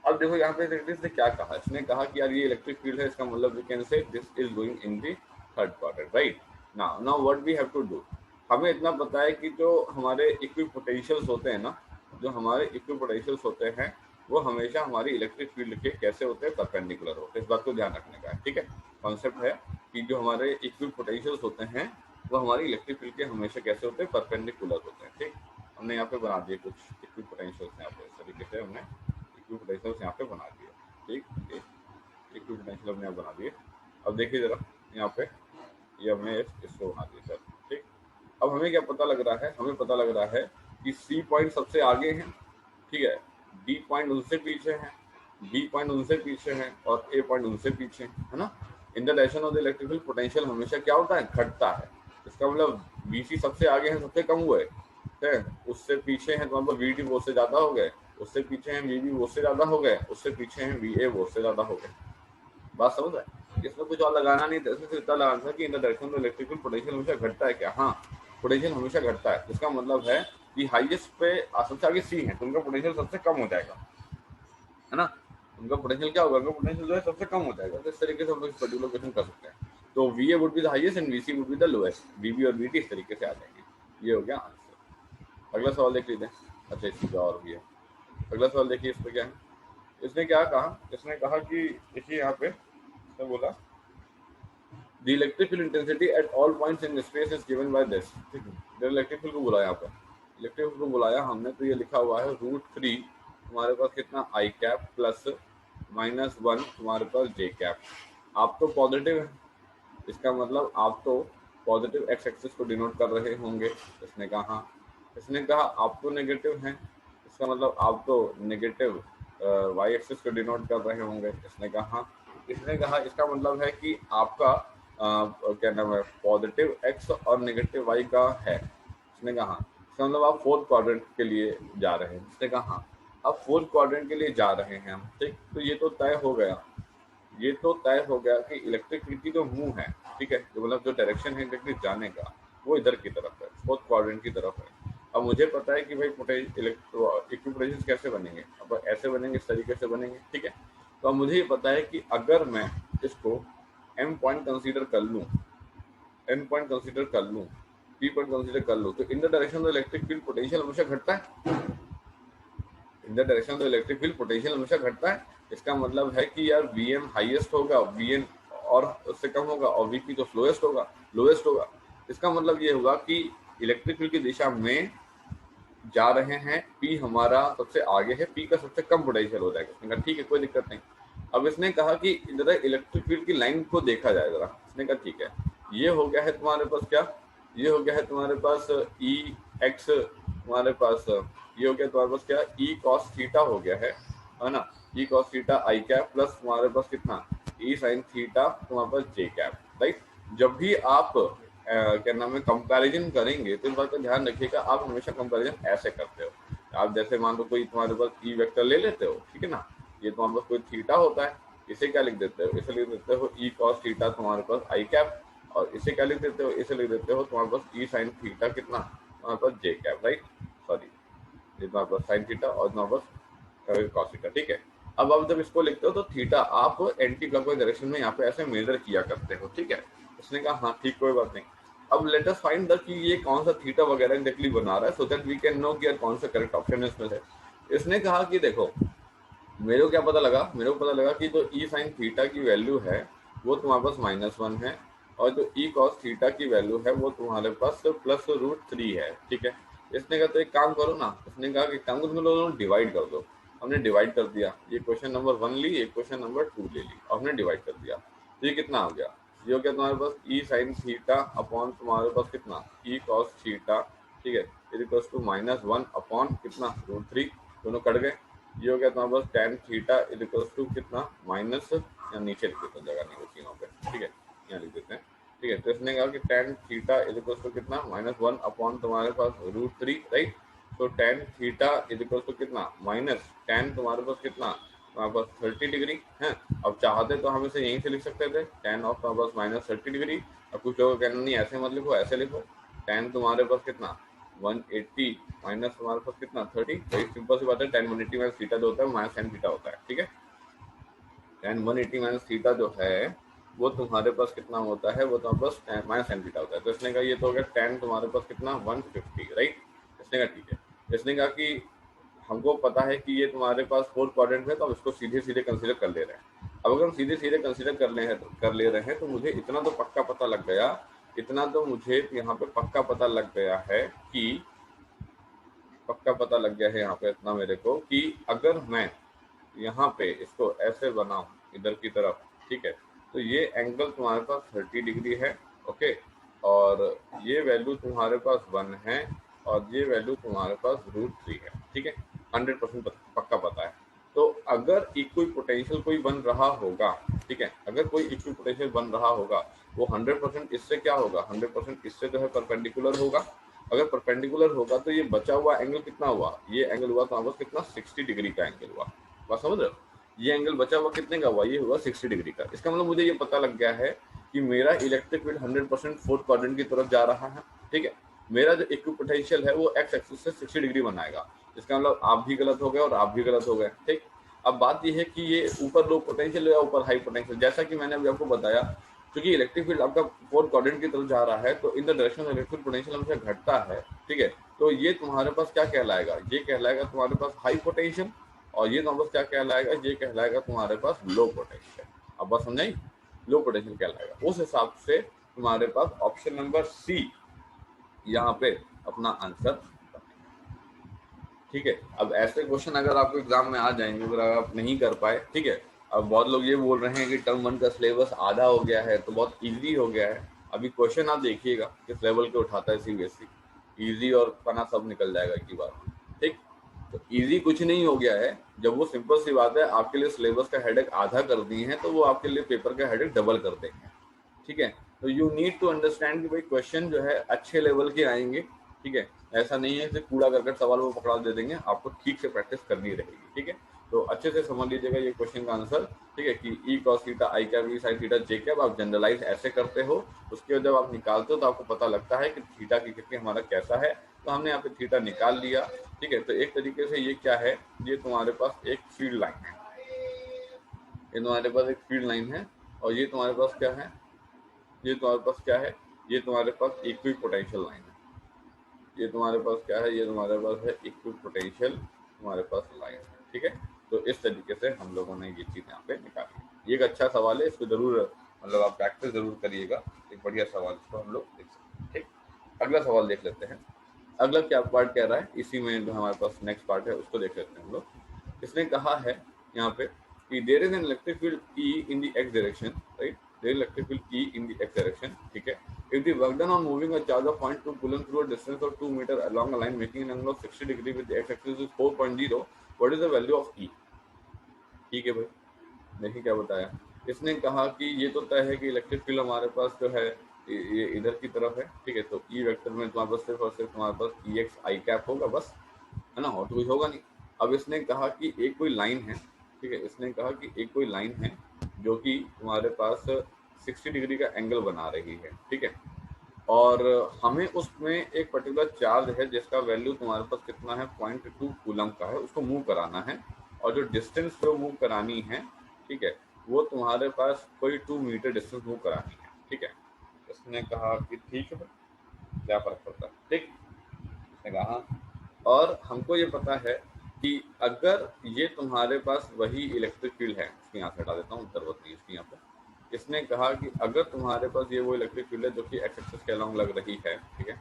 अब देखो यहाँ पे इसने क्या कहा। इसने कहा कि यार ये इलेक्ट्रिक फील्ड है, इसका मतलब we can say this is going in the third quadrant, right. Now what we have to do, हमें इतना पता है कि जो हमारे इक्विपोटेंशियल्स होते हैं ना, जो हमारे इक्विपोटेंशियल्स होते हैं वो हमेशा हमारी इलेक्ट्रिक फील्ड के कैसे होते हैं, परपेंडिकुलर होते हैं। इस बात को ध्यान रखने का है। ठीक है, कॉन्सेप्ट है कि जो हमारे इक्विपोटेंशियल्स होते हैं वो हमारी इलेक्ट्रिक फील्ड के हमेशा कैसे होते हैं, परपेंडिकुलर होते हैं। ठीक, हमने यहाँ पे बना दिए कुछ इक्विपोटेंशियल्स, यहाँ पे इस तरीके से हमने इक्विपोटेंशियल्स यहाँ पे बना दिए। ठीक, इक्विपोटेंशियल हमने यहाँ बना दिए। अब देखिए जरा यहाँ पे ये हमने इसको बना दिया सर। ठीक, अब हमें क्या पता लग रहा है, हमें पता लग रहा है कि सी पॉइंट सबसे आगे है, ठीक है, डी पॉइंट उनसे पीछे है, बी पॉइंट उनसे पीछे है और ए पॉइंट उनसे पीछे है ना। इन the direction of the electrical potential हमेशा क्या होता है, घटता है। इसका मतलब बीसी सबसे आगे है, सबसे कम हुए है, उससे पीछे है तो मतलब वीडी वो से ज्यादा हो गए, उससे पीछे हैं वीबी वो से ज्यादा हो गए, उससे पीछे हैं वीए वो से ज्यादा हो गए। बात समझ रहा है? इसमें कुछ और लगाना नहीं था, इसमें इतना लगाना था कि in the direction of electrical potential हमेशा घटता है क्या। हाँ, पोटेंशियल हमेशा घटता है। इसका मतलब है कि हाईएस्ट पे सबसे आगे सी है तो उनका पोटेंशियल सबसे कम हो जाएगा, है ना। उनका पोटेंशियल क्या होगा, उनका पोटेंशियल जो है सबसे कम हो जाएगा। तो इस तरीके से हम लोग इस पर्टिकुलर क्वेश्चन कर सकते हैं। तो V A would be the highest and V C would be the lowest, V B और वीटी इस तरीके से आ जाएंगे। ये हो गया आंसर। अगला सवाल देख लीजिए। अच्छा, इसी का और भी है। अगला सवाल देखिए, इस पे क्या है। इसने क्या कहा, इसने कहा कि देखिए यहाँ पे इसने बोला the electric field intensity at all points in space is given by this। ठीक है, जो इलेक्ट्रिक फील्ड को बुलाया यहाँ पे, इलेक्ट्रिक फील्ड को बुलाया हमने, तो ये लिखा हुआ है √3 तुम्हारे पास कितना आई कैप प्लस -1 तुम्हारे पास जे कैप। आप तो पॉजिटिव है, इसका मतलब आप तो पॉजिटिव एक्स एक्सिस को डिनोट कर रहे होंगे। इसने कहा आप तो नेगेटिव हैं, इसका मतलब आप तो नेगेटिव वाई एक्सिस को डिनोट कर रहे होंगे। इसने कहा इसका मतलब है कि आपका क्या नाम है, पॉजिटिव एक्स और नेगेटिव वाई का है। इसने कहा इसका मतलब आप फोर्थ क्वाड्रेंट के लिए जा रहे हैं। इसने कहा आप फोर्थ क्वाड्रेंट के लिए जा रहे हैं हम। ठीक, तो ये तो तय हो गया, ये तो तय हो गया कि इलेक्ट्रिक फील्ड की जो मूव है, ठीक है, जो मतलब जो डायरेक्शन है इलेक्ट्रिक जाने का, वो इधर की तरफ है, फोर्थ क्वाड्रेंट की तरफ है। अब मुझे पता है कि भाई इक्विपोटेंशियल कैसे बनेंगे, अब ऐसे बनेंगे, इस तरीके से बनेंगे। ठीक है, तो अब मुझे ये पता है कि अगर मैं इसको एम पॉइंट कंसीडर कर लूँ, एन पॉइंट कंसीडर कर लूँ, पी पॉइंट कंसीडर कर लूँ, तो इन the direction of electric field potential हमेशा घटता है। इन the direction of electric field potential हमेशा घटता है। इसका मतलब है कि यार वी एम हाइएस्ट होगा, वी एन और उससे कम होगा, और वी पी तो स्लोएस्ट होगा। इसका मतलब ये हुआ कि इलेक्ट्रिक फील्ड की दिशा में जा रहे हैं, पी हमारा सबसे आगे है, पी का सबसे कम पोटेंशियल हो जाएगा। इसने कहा ठीक है, कोई दिक्कत नहीं। अब इसने कहा कि जरा इलेक्ट्रिक फील्ड की लाइन को देखा जाए जरा। इसने कहा ठीक है, ये हो गया है तुम्हारे पास क्या, ये हो गया है तुम्हारे पास ई एक्स, तुम्हारे पास ये हो गया तुम्हारे पास क्या, ई कॉस थीटा हो गया है ना, ई कॉस थीटा आई कैप प्लस तुम्हारे पास कितना, ई साइन थीटा तुम्हारे पास जे कैप, राइट। जब भी आप क्या नाम है कंपैरिजन करेंगे तो इस बात का ध्यान रखिएगा, आप हमेशा कंपैरिजन ऐसे करते हो। आप जैसे मान लो कोई तुम्हारे पास ई वेक्टर ले लेते हो, ठीक है ना, ये तुम्हारे पास कोई थीटा होता है, इसे क्या लिख देते हो, इसे लिख देते हो ई कॉस थीटा तुम्हारे पास आई कैप, और इसे क्या लिख देते हो, इसे लिख देते हो तुम्हारे पास ई साइन थीटा कितना तुम्हारे पास जे कैप, राइट, सॉरी ये तुम्हारे पास साइन थीटा और तुम्हारे पास कॉस थीटा, ठीक है। अब आप जब इसको लिखते हो तो थीटा आप एंटी क्लॉकवाइज डायरेक्शन में यहाँ पे ऐसे मेजर किया करते हो, ठीक है। उसने कहा हाँ ठीक कोई बात नहीं। अब लेट अस फाइंड द कि ये कौन सा थीटा वगैरह एग्जैक्टली बना रहा है, so that we can know कि यार कौन सा करेक्ट ऑप्शन है इसमें से। इसने कहा कि देखो मेरे को क्या पता लगा, मेरे को पता लगा कि जो ई साइन थीटा की वैल्यू है वो तुम्हारे पास -1 है, और जो ई कॉस थीटा की वैल्यू है वो तुम्हारे पास +√3 है, ठीक है। इसने कहा तो एक काम करो ना, इसने कहा कि काम करो तुम लोग डिवाइड कर दो। हमने डिवाइड कर दिया, ये क्वेश्चन नंबर 1 ली, एक क्वेश्चन नंबर 2 ले ली, और हमने डिवाइड कर दिया। तो ये कितना हो गया, ये हो गया तुम्हारे पास ई साइन थीटा अपॉन तुम्हारे पास कितना ई कॉस थीटा, ठीक है, इक्वल्स टू -1 अपॉन कितना √3, दोनों कट गए। ये हो गया तुम्हारे पास tan थीटा इक्वल्स टू कितना माइनस, या नीचे लिख देते हैं जगह नहीं होती वहाँ पे, ठीक है, यहाँ लिख देते हैं, ठीक है। तो इसने कहा कि tan थीटा इक्वल्स टू कितना -1 अपॉन तुम्हारे पास √3, राइट। तो tan थीटा इक्वल्स टू कितना माइनस tan तुम्हारे पास कितना तुम्हारे पास 30 डिग्री है। अब चाहते तो हम इसे यहीं से लिख सकते थे tan ऑफ तुम्हारे पास -30 डिग्री। अब कुछ लोगों का कहना नहीं ऐसे मत लिखो, ऐसे लिखो tan तुम्हारे पास कितना 180 माइनस तुम्हारे पास कितना 30, वही सिंपल सी बात है, tan 180 माइनस थीटा जो होता है माइनस tan थीटा होता है, ठीक है। tan 180 माइनस थीटा जो है वो तुम्हारे पास कितना होता है, वो तुम्हारे पास माइनस tan थीटा होता है। तो इसने कहा ये तो हो गया tan तुम्हारे पास कितना 150, राइट। इसने कहा ठीक है, इसने कहा कि हमको पता है कि ये तुम्हारे पास फोर्थ क्वाड्रेंट है, तो हम इसको सीधे सीधे कंसीडर कर ले रहे हैं। अब अगर हम सीधे सीधे कंसीडर कर ले रहे हैं तो मुझे इतना तो पक्का पता लग गया, इतना तो मुझे यहाँ पे पक्का पता लग गया है कि पक्का पता लग गया है यहाँ पे इतना मेरे को कि अगर मैं यहाँ पे इसको ऐसे बनाऊं इधर की तरफ, ठीक है, तो ये एंगल तुम्हारे पास 30 डिग्री है, ओके, और ये वैल्यू तुम्हारे पास 1 है, और ये वैल्यू तुम्हारे पास √3 है, ठीक है, 100% पक्का पता है। तो अगर इक्वी पोटेंशियल कोई बन रहा होगा, ठीक है, अगर कोई इक्वी पोटेंशियल बन रहा होगा वो 100% इससे क्या होगा, 100% इससे जो है परपेंडिकुलर होगा। अगर परपेंडिकुलर होगा तो ये बचा हुआ एंगल कितना हुआ, ये एंगल हुआ तो आपको कितना 60 डिग्री का एंगल हुआ, बात समझ रहे हो। ये एंगल बचा हुआ कितने का हुआ, ये हुआ 60 डिग्री का। इसका मतलब मुझे ये पता लग गया है कि मेरा इलेक्ट्रिक फील्ड 100% फोर्थ क्वाड्रेंट की तरफ जा रहा है, ठीक है। मेरा जो इक्वी पोटेंशियल है वो एक्स एक्सिस से 60 डिग्री बनाएगा। इसका मतलब आप भी गलत हो गए और आप भी गलत हो गए, ठीक। अब बात ये है कि ये ऊपर लो पोटेंशियल या ऊपर हाई पोटेंशियल, जैसा कि मैंने अभी आपको बताया, क्योंकि इलेक्ट्रिक फील्ड आपका फोर्थ क्वाड्रेंट की तरफ जा रहा है तो इन the direction of electric potential हमेशा घटता है, ठीक है। तो ये तुम्हारे पास क्या कहलाएगा, ये कहलाएगा तुम्हारे पास हाई पोटेंशियल, और ये तुम्हारे पास क्या कहलाएगा, ये कहलाएगा तुम्हारे पास लो पोटेंशियल। अब बात समझाई, लो पोटेंशियल कहलाएगा। उस हिसाब से तुम्हारे पास ऑप्शन नंबर सी यहाँ पे अपना आंसर, ठीक है। अब ऐसे क्वेश्चन अगर आपको एग्जाम में आ जाएंगे, अगर आप नहीं कर पाए, ठीक है। अब बहुत लोग ये बोल रहे हैं कि टर्म 1 का सिलेबस आधा हो गया है तो बहुत इजी हो गया है। अभी क्वेश्चन आप देखिएगा किस लेवल के उठाता है सीबीएसई, इजी और पना सब निकल जाएगा एक ही बार, ठीक। तो इजी कुछ नहीं हो गया है, जब वो सिंपल सी बात है आपके लिए सिलेबस का हेडेक आधा कर दिए हैं तो वो आपके लिए पेपर का हेडेक डबल कर देंगे, ठीक है। तो यू नीड टू अंडरस्टैंड कि भाई क्वेश्चन जो है अच्छे लेवल के आएंगे, ठीक है। ऐसा नहीं है कि कूड़ा करके सवाल वो पकड़ा दे देंगे, आपको ठीक से प्रैक्टिस करनी रहेगी, ठीक है। तो अच्छे से समझ लीजिएगा ये क्वेश्चन का आंसर, ठीक है, कि ई कॉस थीटा आई कैप ई साइन थीटा जे कैप आप जनरलाइज ऐसे करते हो, उसके बाद जब आप निकालते हो तो आपको पता लगता है कि थीटा की कितनी हमारा कैसा है। तो हमने यहाँ पे थीटा निकाल लिया, ठीक है। तो एक तरीके से ये क्या है, ये तुम्हारे पास एक फील्ड लाइन है, ये तुम्हारे पास एक फील्ड लाइन है, और ये तुम्हारे पास क्या है, ये तुम्हारे पास क्या है, ये तुम्हारे पास इक्वी पोटेंशियल लाइन है। ये तुम्हारे पास क्या है, ये तुम्हारे पास है इक्वी पोटेंशियल तुम्हारे पास लाइन, ठीक है। तो इस तरीके से हम लोगों ने ये चीज़ यहाँ पे निकाली। ये एक अच्छा सवाल है, इसको जरूर मतलब आप प्रैक्टिस जरूर करिएगा, एक बढ़िया सवाल इसको हम लोग देख सकते हैं, ठीक। अगला सवाल देख लेते हैं। अगला क्या पार्ट कह रहा है, इसी में जो हमारे पास नेक्स्ट पार्ट है उसको देख लेते हैं हम लोग। इसने कहा है यहाँ पे कि there is an electric field E in the X direction, right, there electric field E in the X direction, ठीक है। If the work done on moving a charge of 0.2 coulomb through a distance of 2 meter along a line making an angle of 60 degree with the x-axis is 4.0, what is the value of E? ठीक है भाई, देखिए क्या बताया। इसने कहा कि ये तो तय है कि इलेक्ट्रिक फील्ड हमारे पास जो है ये इधर की तरफ है, ठीक है। तो ई वेक्टर में तुम्हारे पास सिर्फ और सिर्फ तुम्हारे पास ई एक्स आई कैप होगा बस, है ना, और तो कुछ होगा नहीं। अब इसने कहा कि एक कोई लाइन है, ठीक है, इसने कहा कि एक कोई लाइन है जो कि तुम्हारे पास 60 डिग्री का एंगल बना रही है, ठीक है। और हमें उसमें एक पर्टिकुलर चार्ज है जिसका वैल्यू तुम्हारे पास कितना है, 0.2 कूलम का है, उसको मूव कराना है। और जो डिस्टेंस जो मूव करानी है, ठीक है, वो तुम्हारे पास कोई 2 मीटर डिस्टेंस मूव करानी है, ठीक है। उसने कहा कि ठीक है, क्या फर्क पड़ता है, ठीक। उसने कहा और हमको ये पता है कि अगर ये तुम्हारे पास वही इलेक्ट्रिक फील्ड है, इसकी यहाँ से हटा देता हूँ, जरूरत नहीं इसकी यहाँ पे। इसने कहा कि अगर तुम्हारे पास ये वो इलेक्ट्रिक फील्ड है जो कि एक्स एक्सिस के अलॉन्ग लग रही है, ठीक है,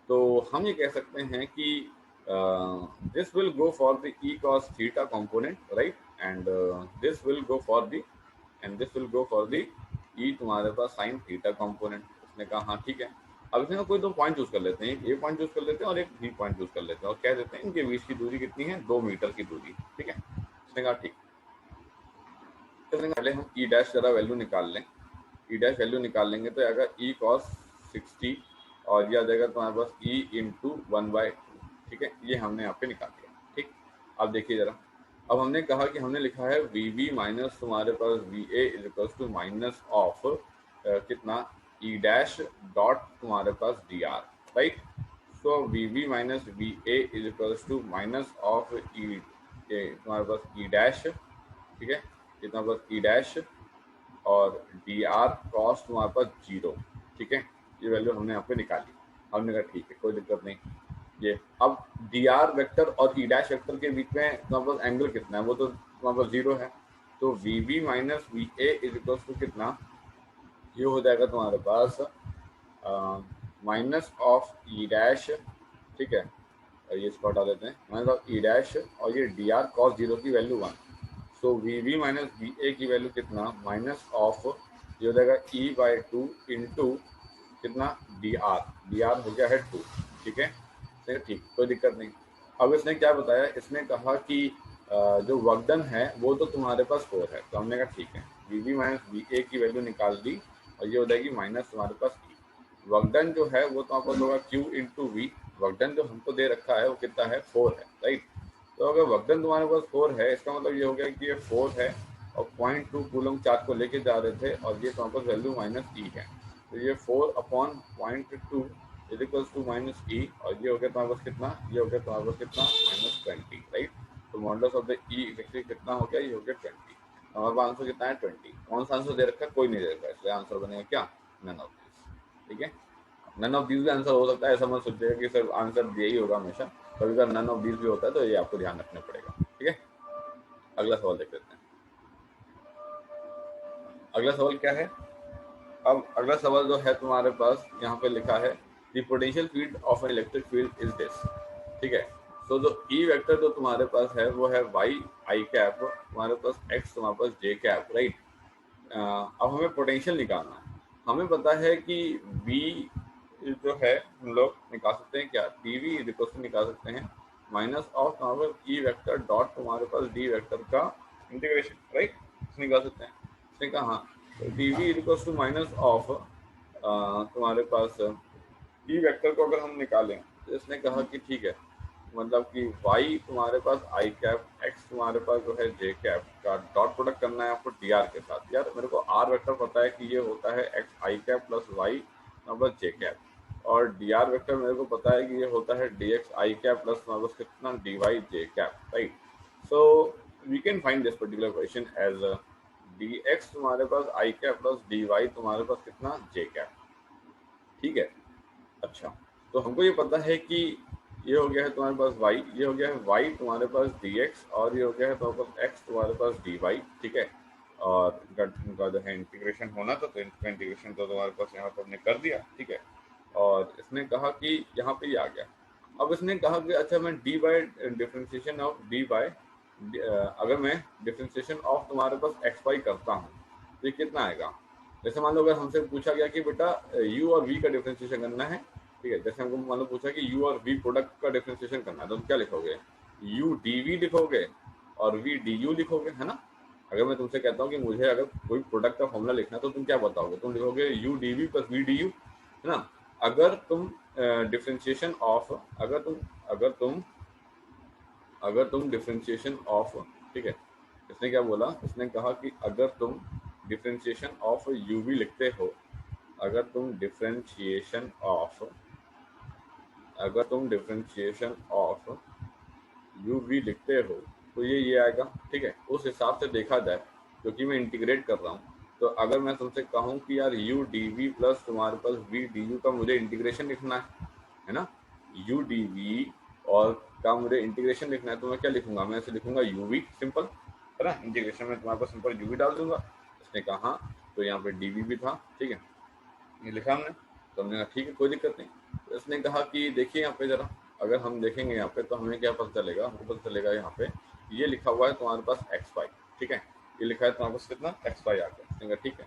तो हम ये कह सकते हैं कि this will go for the E cos theta component, right, and this will go for the and this will go for the E तुम्हारे पास साइन थीटा कंपोनेंट। उसने कहा हाँ ठीक है। अब इसमें कोई दो पॉइंट चूज कर लेते हैं, एक पॉइंट चूज कर लेते हैं और एक बी पॉइंट चूज कर लेते हैं और कह देते हैं इनके बीच की दूरी कितनी है, 2 मीटर की दूरी, ठीक है। उसने कहा ठीक। पहले हम ई डैश जरा वैल्यू निकाल लें। ई डैश वैल्यू निकाल लेंगे तो अगर ई कॉस 60 और यह आ जाएगा तुम्हारे पास ई इंटू 1/2, ठीक है। ये हमने यहाँ पे निकाल दिया, ठीक। अब देखिए जरा, अब हमने कहा कि हमने लिखा है वी बी माइनस तुम्हारे पास V A is equal to minus of कितना, ई डैश डॉट तुम्हारे पास D R, right. So V B minus V A is equal to minus of E तुम्हारे पास ई डैश, ठीक है, कितना पास ई डैश और डी आर कॉस तुम्हारे पास 0, ठीक है। ये वैल्यू हमने यहाँ पे निकाली। हमने कहा ठीक है, कोई दिक्कत नहीं। ये अब डी आर वेक्टर और ई डैश वेक्टर के बीच में तुम्हारे पास एंगल कितना है, वो तो तुम्हारे पास 0 है। तो V B minus V A is equal to कितना, ये हो जाएगा तुम्हारे पास माइनस ऑफ ई डैश, ठीक है, और ये इसको हटा देते हैं, माइनस ऑफ ई डैश और ये डी आर कॉस 0 की value 1। So V B minus V A की वैल्यू कितना, माइनस ऑफ ये हो जाएगा ई बाई 2 इंटू कितना, डी आर हो गया है 2, ठीक है। ठीक, कोई दिक्कत नहीं। अब इसने क्या बताया, इसने कहा कि जो वर्क डन है वो तो तुम्हारे पास 4 है, तो हमने कहा ठीक है, V B minus V A की वैल्यू निकाल दी और ये हो जाएगी माइनस तुम्हारे पास ई। वर्क डन जो है वो तुम्हारे पास होगा Q into V. Work done जो हमको दे रखा है वो कितना है, 4 है, राइट। तो अगर वर्क डन तुम्हारे पास 4 है, इसका मतलब ये हो गया कि ये 4 है और 0.2 कूलम चार्ज को लेके जा रहे थे और ये तुम्हारे पास वैल्यू माइनस ई है। तो ये 4 upon 0.2 is equals to minus E और ये हो गया तुम्हारे पास कितना, ये हो गया तुम्हारे पास कितना, -20, राइट। तो modulus of the E effective कितना हो गया, ये हो गया 20। हमारे पास आंसर कितना है, 20। कौन सा आंसर दे रखा है, कोई नहीं दे रखा है, इसलिए आंसर बनेगा क्या, नन ऑफ दिस, ठीक है। नन ऑफ दीज भी आंसर हो सकता है, ऐसा मत सोचिएगा कि सर आंसर यही होगा हमेशा, कभी कभी नन ऑफ दीज भी होता है, तो ये आपको ध्यान रखना पड़ेगा, ठीक है। अगला सवाल देख लेते हैं। अगला सवाल क्या है, अब अगला सवाल जो है तुम्हारे पास यहाँ पे लिखा है the potential field of N electric field is this, ठीक है। तो जो ई वेक्टर जो तुम्हारे पास है वो है वाई आई कैप, तुम्हारे पास एक्स तुम्हारे पास जे कैप, राइट। अब हमें पोटेंशियल निकालना है। हमें पता है कि V जो है हम लोग निकाल सकते हैं क्या, डी वी इक्वल निकाल सकते हैं माइनस ऑफ तुम्हारे ई वेक्टर डॉट तुम्हारे पास डी वेक्टर का इंटीग्रेशन, राइट, निकाल सकते हैं। इसने कहा हाँ, तो D V equal to minus of तुम्हारे पास ई वेक्टर को अगर हम निकालें तो इसने कहा कि ठीक है, मतलब कि y तुम्हारे पास आई कैप, x तुम्हारे पास जो है j कैप का डॉट प्रोडक्ट करना है आपको dr के साथ। यार मेरे को r वेक्टर पता है कि ये होता है x I cap plus y number j cap और dr वेक्टर मेरे को पता है कि ये होता है dx I cap plus number कितना dy j cap, right. So we can find this particular question as dx तुम्हारे पास आई कैप प्लस dy तुम्हारे पास कितना j कैप, ठीक है। अच्छा, तो हमको ये पता है कि ये हो गया है तुम्हारे पास y, ये हो गया है y तुम्हारे पास dx और ये हो गया है तुम्हारे पास x तुम्हारे पास dy, ठीक है। और इनका जो है इंटीग्रेशन होना था, तो इनका इंटीग्रेशन तो तुम्हारे पास यहाँ पर हमने कर दिया, ठीक है। और इसने कहा कि यहाँ पे ये आ गया। अब इसने कहा कि अच्छा मैं d by differentiation of d by अगर मैं डिफ्रेंशिएशन ऑफ तुम्हारे पास x y करता हूँ तो ये कितना आएगा। जैसे मान लो अगर हमसे पूछा गया कि बेटा u और v का डिफ्रेंशिएशन करना है, ठीक है। जैसे हमको मान लो पूछा कि u और v प्रोडक्ट का डिफरेंशिएशन करना है, तो तुम क्या लिखोगे, u dv लिखोगे और v du लिखोगे, है ना। अगर मैं तुमसे कहता हूँ कि मुझे अगर कोई प्रोडक्ट का फॉर्मूला लिखना है तो तुम क्या बताओगे, तुम लिखोगे u dv plus v du, है ना। अगर तुम डिफरेंशिएशन ऑफ अगर तुम डिफरेंशिएशन ऑफ, ठीक है। इसने क्या बोला, इसने कहा कि अगर तुम डिफरेंशिएशन ऑफ यूवी लिखते हो, अगर तुम डिफरेंशिएशन ऑफ यूवी लिखते हो तो ये आएगा। ठीक है, उस हिसाब से देखा जाए क्योंकि मैं इंटीग्रेट कर रहा हूँ, तो अगर मैं तुमसे कहूँ कि यार यू डी वी प्लस तुम्हारे पास वी डी यू का मुझे इंटीग्रेशन लिखना है ना, यू डी वी और का मुझे इंटीग्रेशन लिखना है, तो मैं क्या लिखूंगा, मैं ऐसे लिखूंगा यू वी सिंपल, है ना, इंटीग्रेशन में तुम्हारे पास सिंपल यू वी डाल दूंगा। इसने कहा हाँ, तो यहाँ पे डी वी भी था। ठीक है, ये लिखा हमने, तो हमने कहा ठीक है कोई दिक्कत नहीं। तो इसने कहा कि देखिए यहाँ पे जरा, अगर हम देखेंगे यहाँ पे तो हमें क्या पता चलेगा, हमको पता चलेगा यहाँ पे ये लिखा हुआ है तुम्हारे पास एक्स वाई। ठीक है, ये लिखा है तुम्हारे पास कितना एक्स वाई आ गया। इसने कहा ठीक है,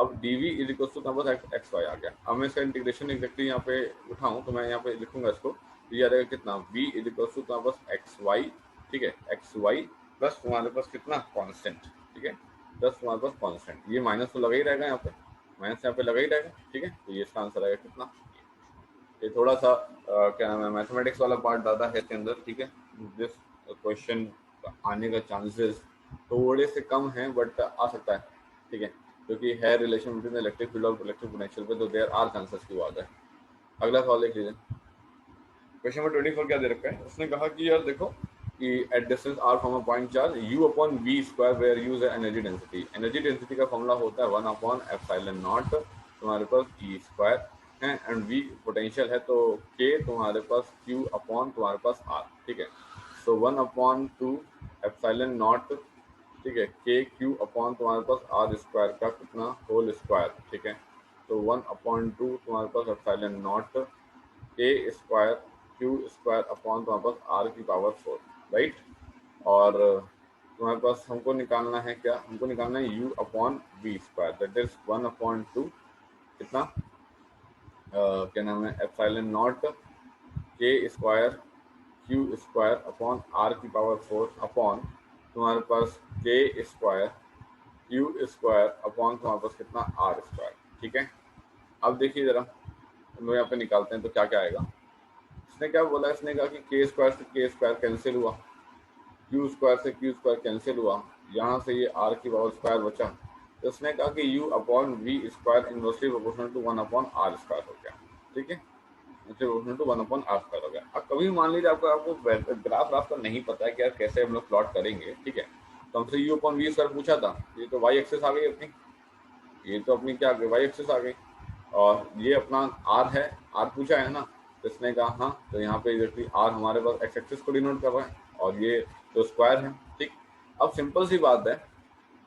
अब D V is equal to तुम्हारे पास एक्स वाई आ गया। अब मैं इसका इंटीग्रेशन एग्जैक्टली यहाँ पे उठाऊँ तो मैं यहाँ पे लिखूंगा इसको, तो ये आ रहेगा कितना वी इज इक्वल टू तुम्हारे पास एक्स वाई। ठीक है, एक्स वाई प्लस तुम्हारे पास कितना कॉन्स्टेंट। ठीक है, प्लस तुम्हारे पास कॉन्स्टेंट, ये माइनस तो लगा ही रहेगा यहाँ पे, माइनस यहाँ पे लगा ही रहेगा। ठीक है, तो ये इसका आंसर आएगा कितना, ये थोड़ा सा क्या नाम है मैथमेटिक्स वाला पार्ट ज़्यादा है इसके अंदर। ठीक है, दिस क्वेश्चन आने का चांसेस थोड़े से कम हैं बट आ सकता है। ठीक है, क्योंकि है रिलेशन बिटवीन इलेक्ट्रिक फील्ड और इलेक्ट्रिक पोटेंशियल पे, तो देयर आर चांसेस की बात है। अगला सवाल देख लीजिए, क्वेश्चन नंबर 24 क्या दे रखा है। उसने कहा कि यार देखो कि at distance R from a point charge U upon V square where use energy density. Energy density का फॉर्मूला होता है 1 अपॉन एप्सिलॉन नॉट तुम्हारे पास ई स्क्वायर है, एंड वी पोटेंशियल है तो के तुम्हारे पास क्यू अपॉन तुम्हारे पास आर। ठीक है, सो 1 अपॉन 2 एप्सिलॉन नॉट, ठीक है, के क्यू अपॉन तुम्हारे पास आर स्क्वायर का कितना होल स्क्वायर। ठीक है, तो 1 अपॉन 2 तुम्हारे पास एप्सिलॉन नॉट के स्क्वायर क्यू स्क्वायर अपॉन तुम्हारे पास आर की पावर 4, राइट। और तुम्हारे पास हमको निकालना है क्या, हमको निकालना है U upon V square, that is 1 upon 2 कितना क्या नाम है एप्सिलॉन नॉट के square Q square upon R की पावर 4 अपॉन तुम्हारे पास के स्क्वायर क्यू स्क्वायर अपॉन तुम्हारे पास कितना आर स्क्वायर। ठीक है, अब देखिए जरा हम लोग यहाँ पे निकालते हैं तो क्या क्या आएगा। इसने क्या बोला, इसने कहा कि के स्क्वायर से के स्क्वायर कैंसिल हुआ, क्यू स्क्वायर से क्यू स्क्वायर कैंसिल हुआ, यहाँ से ये आर की पावर स्क्वायर बचा, तो इसने कहा कि U upon V square inversely proportional to 1 upon R square हो गया। ठीक है, proportional to 1 upon R square हो गया। अब कभी मान लीजिए आपको ग्राफ राफ का नहीं पता है कि यार कैसे हम लोग प्लॉट करेंगे। ठीक है, तो हमसे यू अपॉन वी स्क्वायर पूछा था, ये तो वाई एक्सेस आ गई अपनी, ये तो अपनी क्या आ गई वाई एक्सेस आ गई, और ये अपना आर है, आर पूछा है ना, तो इसने कहा हाँ, तो यहाँ पे एग्जैक्टली आर हमारे पास एक्स एक्सिस को डिनोट कर रहा है और ये तो स्क्वायर है। ठीक, अब सिंपल सी बात है,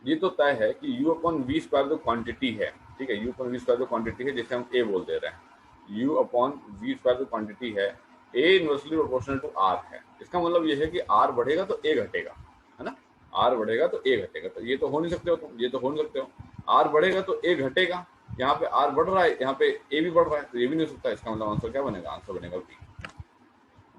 ये तो तय है कि यू अपॉन वी स्क्वायर जो क्वांटिटी है, ठीक है, यू अपॉन वी स्क्वायर जो क्वांटिटी है जिसे हम ए बोल दे रहे हैं, यू अपॉन वी स्क्वायर जो क्वांटिटी है ए इनवर्सली प्रोपोर्शनल टू आर है। इसका मतलब ये है कि आर बढ़ेगा तो ए घटेगा, है ना, आर बढ़ेगा तो ए घटेगा, तो ये तो हो नहीं सकते हो तुम, ये तो हो नहीं सकते हो, आर बढ़ेगा तो ए घटेगा, यहाँ पे आर बढ़ रहा है, यहाँ पे ए भी बढ़ रहा है, तो ये भी नहीं हो सकता। इसका मतलब आंसर क्या बनेगा, आंसर बनेगा बी।